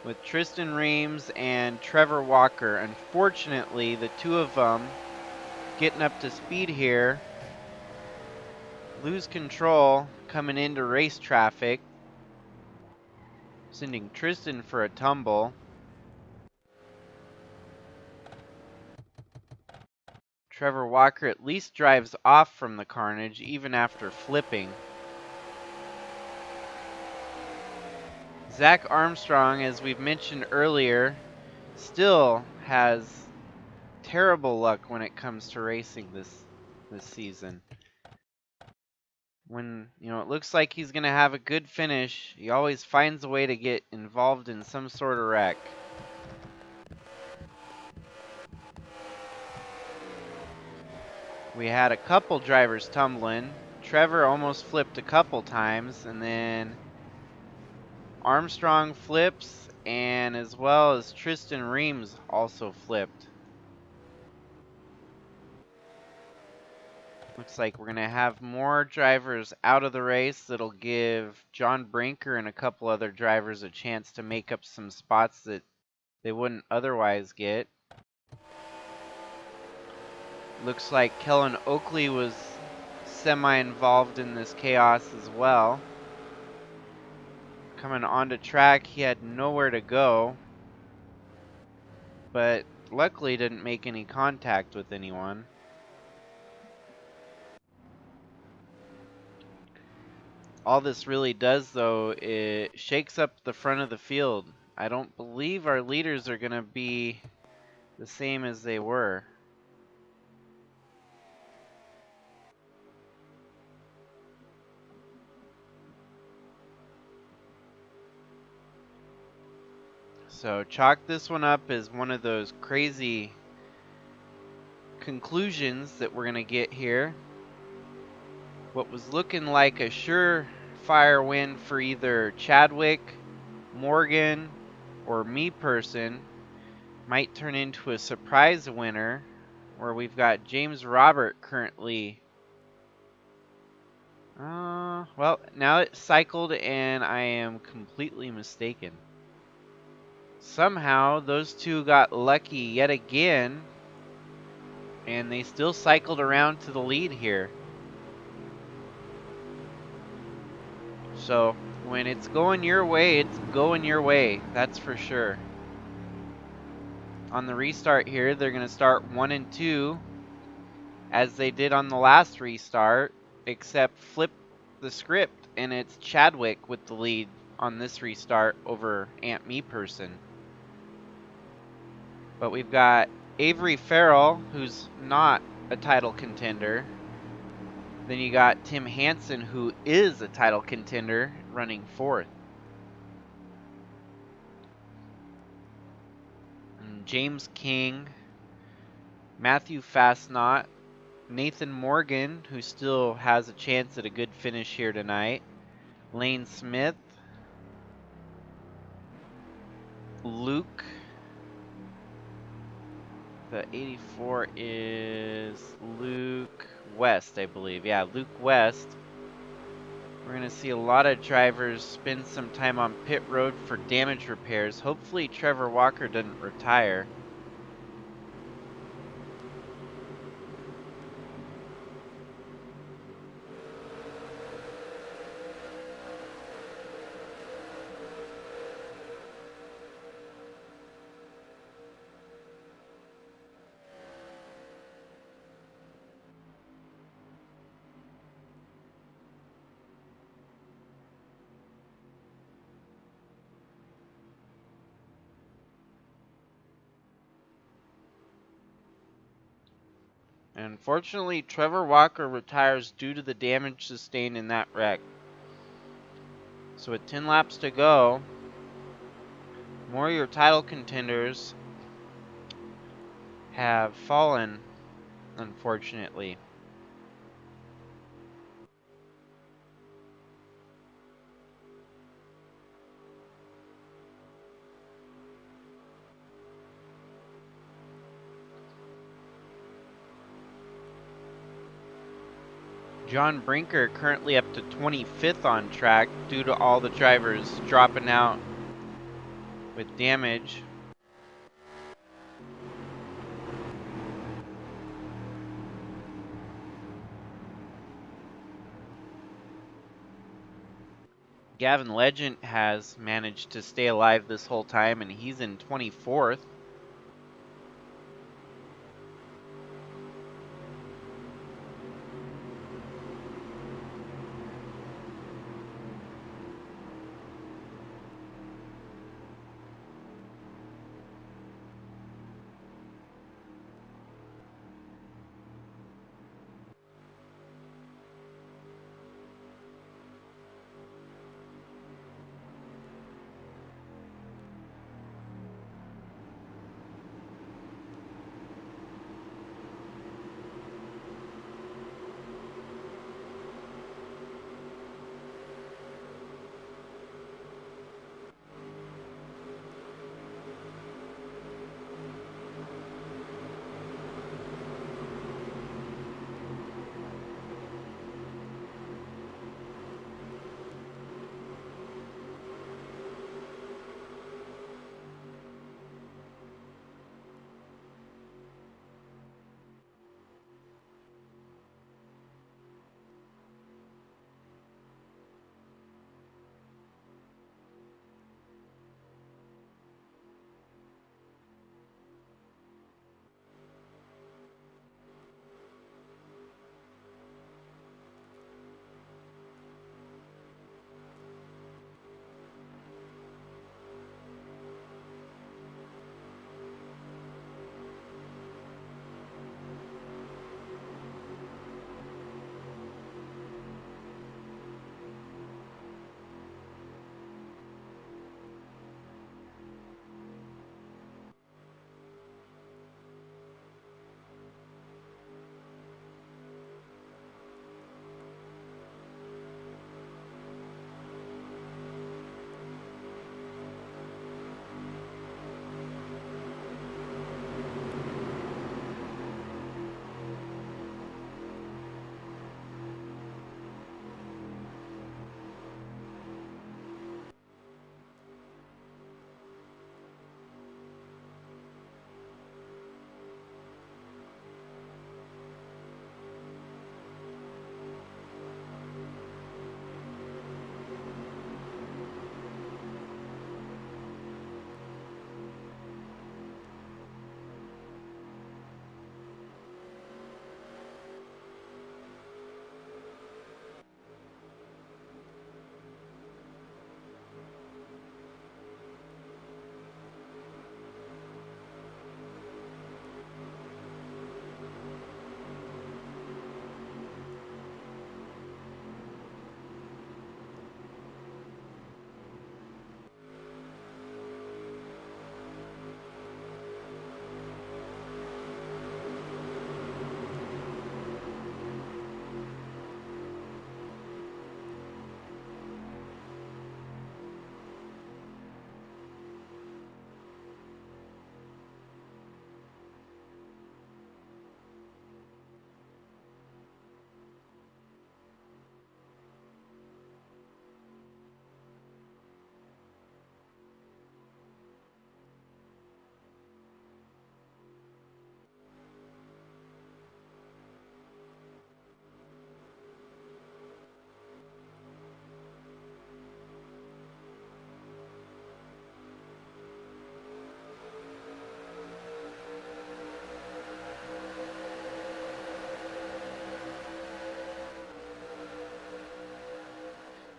with Tristan Reams and Trevor Walker. Unfortunately, the two of them getting up to speed here lose control coming into race traffic, sending Tristan for a tumble. Trevor Walker at least drives off from the carnage even after flipping. Zach Armstrong, as we've mentioned earlier, still has terrible luck when it comes to racing this season. When, it looks like he's going to have a good finish, he always finds a way to get involved in some sort of wreck. We had a couple drivers tumbling. Trevor almost flipped a couple times, and then Armstrong flips, and as well as Tristan Reams also flipped. Looks like we're going to have more drivers out of the race. That'll give John Brinker and a couple other drivers a chance to make up some spots that they wouldn't otherwise get. Looks like Kellen Oakley was semi-involved in this chaos as well. Coming onto track, he had nowhere to go, but luckily didn't make any contact with anyone. All this really does, though, it shakes up the front of the field. I don't believe our leaders are going to be the same as they were. So chalk this one up as one of those crazy conclusions that we're going to get here. What was looking like a surefire win for either Chadwick, Morgan, or me person might turn into a surprise winner, where we've got James Robert currently. Well, now it's cycled and I am completely mistaken. Somehow those two got lucky yet again, and they still cycled around to the lead here. So when it's going your way, it's going your way, that's for sure. On the restart here, they're going to start 1 and 2 as they did on the last restart, except flip the script and it's Chadwick with the lead on this restart over Aunt Me Person. But we've got Avery Farrell, who's not a title contender. Then you got Tim Hansen, who is a title contender, running 4th. And James King, Matthew Fastnot, Nathan Morgan, who still has a chance at a good finish here tonight, Lane Smith, Luke. The 84 is Luke West, I believe. Yeah, Luke West. We're going to see a lot of drivers spend some time on pit road for damage repairs. Hopefully Trevor Walker doesn't retire. Unfortunately, Trevor Walker retires due to the damage sustained in that wreck. So with 10 laps to go, more of your title contenders have fallen, unfortunately. John Brinker currently up to 25th on track due to all the drivers dropping out with damage. Gavin Legend has managed to stay alive this whole time, and he's in 24th.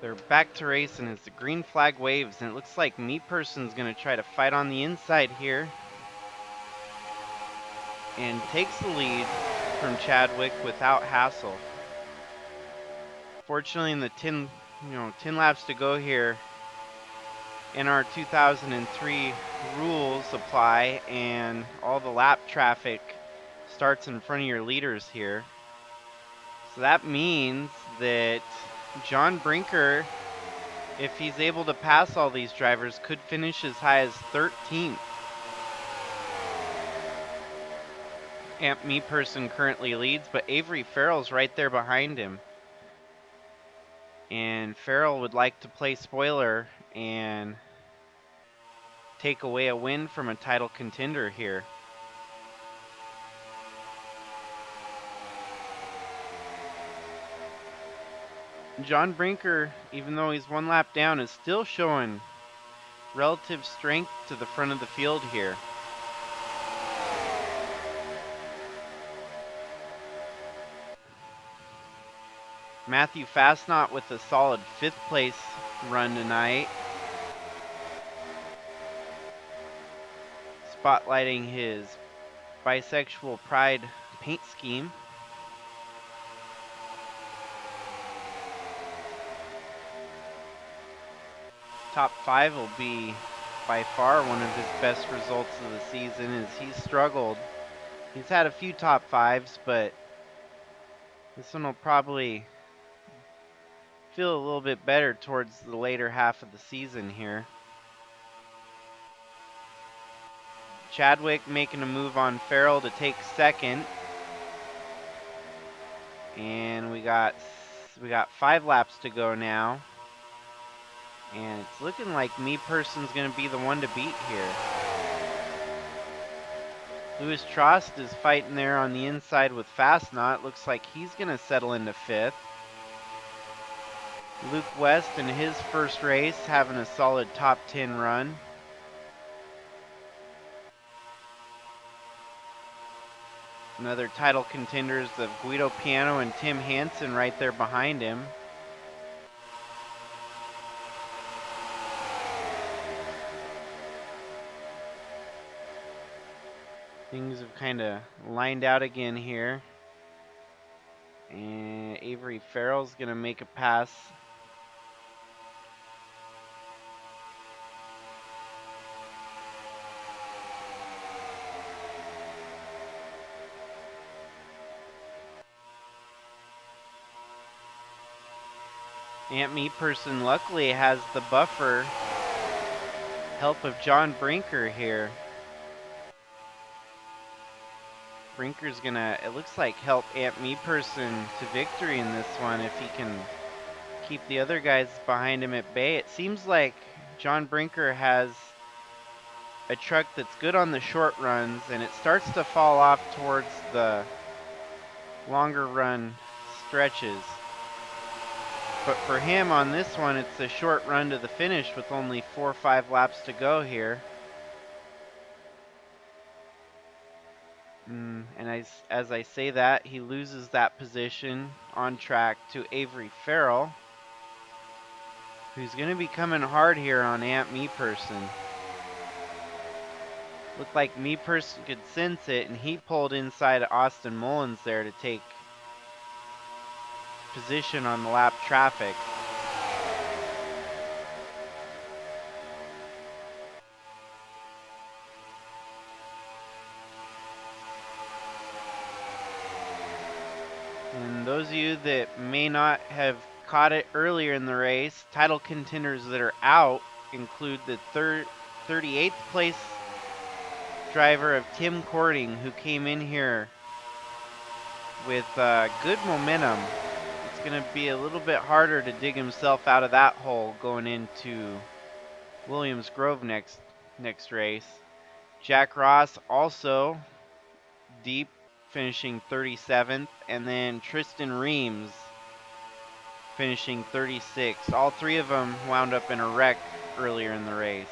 They're back to racing as the green flag waves, and it looks like Meat Person's going to try to fight on the inside here. And takes the lead from Chadwick without hassle. Fortunately, in the 10 laps to go here, in our 2003 rules apply, and all the lap traffic starts in front of your leaders here. So that means that John Brinker, if he's able to pass all these drivers, could finish as high as 13th. Amp Me Person currently leads, but Avery Farrell's right there behind him. And Farrell would like to play spoiler and take away a win from a title contender here. John Brinker, even though he's one lap down, is still showing relative strength to the front of the field here. Matthew Fastnot with a solid 5th place run tonight. Spotlighting his bisexual pride paint scheme. Top 5 will be by far one of his best results of the season, as he's struggled. He's had a few top 5s, but this one will probably feel a little bit better towards the later half of the season here. Chadwick making a move on Farrell to take 2nd. And we got 5 laps to go now. And it's looking like Me Person's going to be the one to beat here. Louis Trost is fighting there on the inside with Fastnot. Looks like he's going to settle into 5th. Luke West in his first race having a solid top 10 run. Another title contenders of Guido Piano and Tim Hansen right there behind him. Things have kind of lined out again here. And Avery Farrell's going to make a pass. Aunt Me Person luckily has the buffer help of John Brinker here. Brinker's gonna, it looks like, help Aunt Me Person to victory in this one if he can keep the other guys behind him at bay. It seems like John Brinker has a truck that's good on the short runs, and it starts to fall off towards the longer run stretches. But for him on this one, it's a short run to the finish with only 4 or 5 laps to go here. And as I say that, he loses that position on track to Avery Farrell, who's going to be coming hard here on Aunt Me Person. Looked like Me Person could sense it, and he pulled inside Austin Mullins there to take position on the lap traffic. And those of you that may not have caught it earlier in the race, title contenders that are out include the 38th place driver of Tim Courting, who came in here with good momentum. It's going to be a little bit harder to dig himself out of that hole going into Williams Grove next race. Jack Ross also deep, finishing 37th, and then Tristan Reams finishing 36th. All 3 of them wound up in a wreck earlier in the race.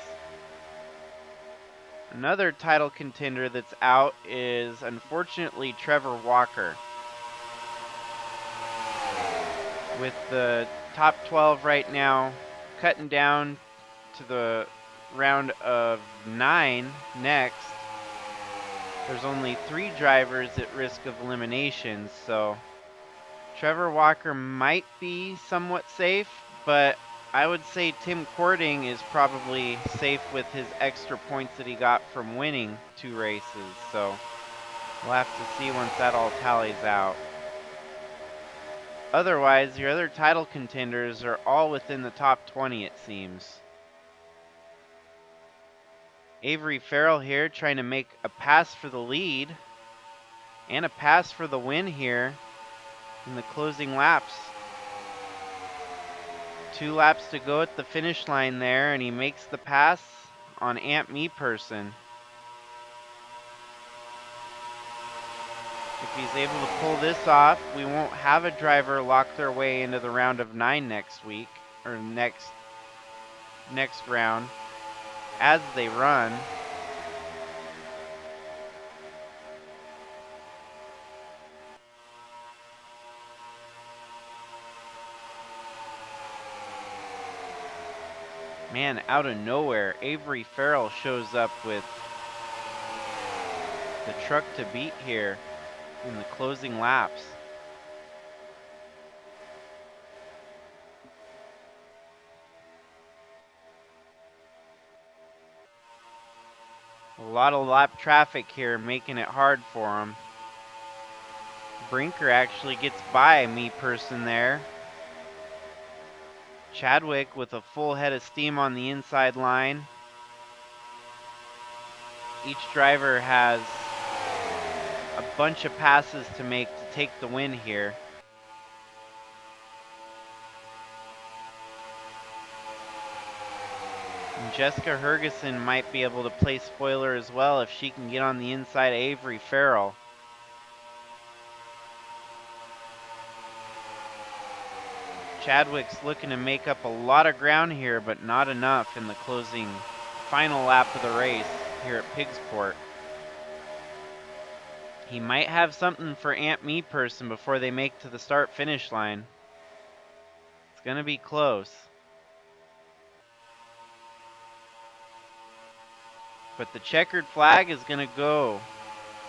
Another title contender that's out is, unfortunately, Trevor Walker. With the top 12 right now cutting down to the round of 9 next, there's only 3 drivers at risk of elimination, so Trevor Walker might be somewhat safe, but I would say Tim Courting is probably safe with his extra points that he got from winning 2 races, so we'll have to see once that all tallies out. Otherwise, your other title contenders are all within the top 20, it seems. Avery Farrell here trying to make a pass for the lead and a pass for the win here in the closing laps. 2 laps to go at the finish line there, and he makes the pass on Ant Me Person. If he's able to pull this off, we won't have a driver lock their way into the round of 9 next week, or next round, as they run. Man, out of nowhere, Avery Farrell shows up with the truck to beat here in the closing laps. A lot of lap traffic here, making it hard for him. Brinker actually gets by Me Person there. Chadwick with a full head of steam on the inside line. Each driver has a bunch of passes to make to take the win here. And Jessica Hergeson might be able to play spoiler as well if she can get on the inside of Avery Farrell. Chadwick's looking to make up a lot of ground here, but not enough in the closing final lap of the race here at Piggzport. He might have something for Ant Me Person before they make to the start-finish line. It's going to be close. But the checkered flag is going to go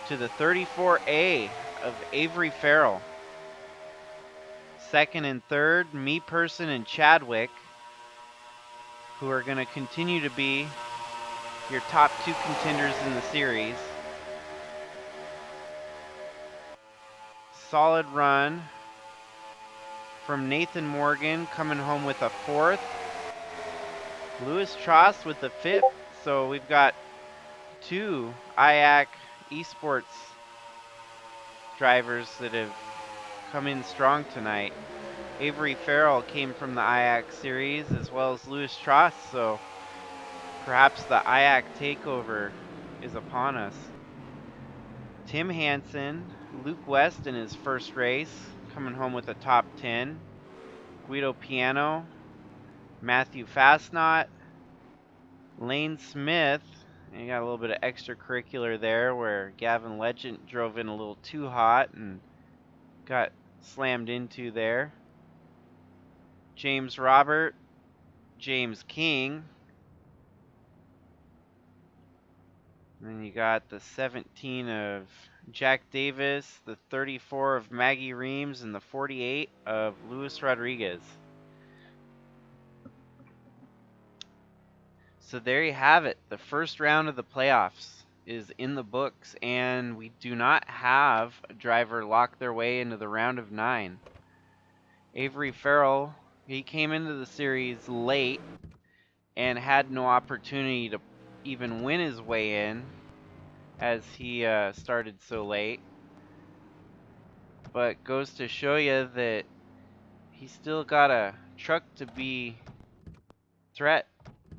to the 34A of Avery Farrell. Second and third, Me Person and Chadwick, who are going to continue to be your top 2 contenders in the series. Solid run from Nathan Morgan, coming home with a 4th. Lewis Trost with the 5th. So we've got 2 IAC esports drivers that have come in strong tonight. Avery Farrell came from the IAC series, as well as Lewis Trost, so perhaps the IAC takeover is upon us. Tim Hansen, Luke West in his first race, coming home with a top 10. Guido Piano, Matthew Fastnot, Lane Smith. And you got a little bit of extracurricular there where Gavin Legend drove in a little too hot and got slammed into there. James Robert, James King. And then you got the 17 of Jack Davis, the 34 of Maggie Reams, and the 48 of Luis Rodriguez. So there you have it. The first round of the playoffs is in the books, and we do not have a driver lock their way into the round of 9. Avery Farrell, he came into the series late and had no opportunity to even win his way in, as he started so late. But goes to show you that he's still got a truck to be threat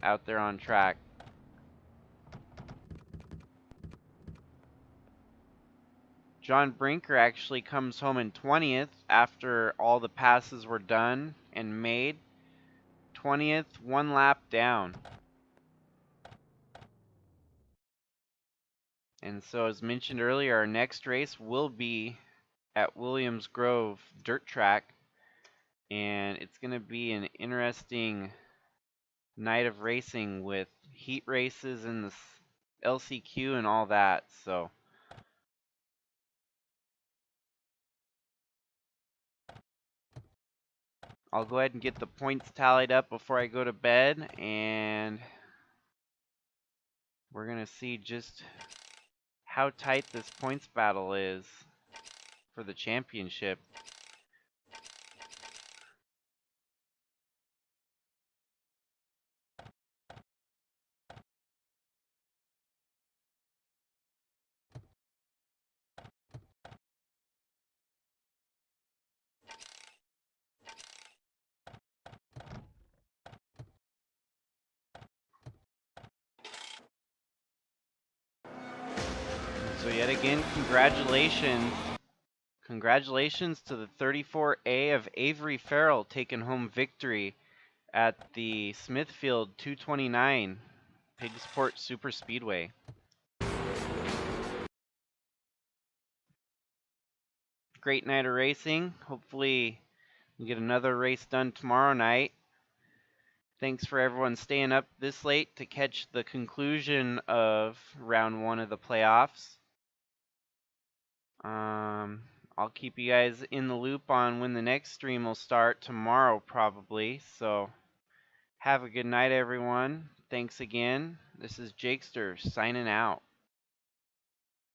out there on track. John Brinker actually comes home in 20th after all the passes were done and made. 20th, 1 lap down. And so, as mentioned earlier, our next race will be at Williams Grove Dirt Track. And it's going to be an interesting night of racing with heat races and the LCQ and all that. So I'll go ahead and get the points tallied up before I go to bed, and we're going to see just how tight this points battle is for the championship. So yet again, congratulations. Congratulations to the 34A of Avery Farrell taking home victory at the Smithfield 229 Piggsport Superspeedway. Great night of racing. Hopefully we get another race done tomorrow night. Thanks for everyone staying up this late to catch the conclusion of round 1 of the playoffs. I'll keep you guys in the loop on when the next stream will start tomorrow probably. So have a good night, everyone. Thanks again. This is Jakester signing out.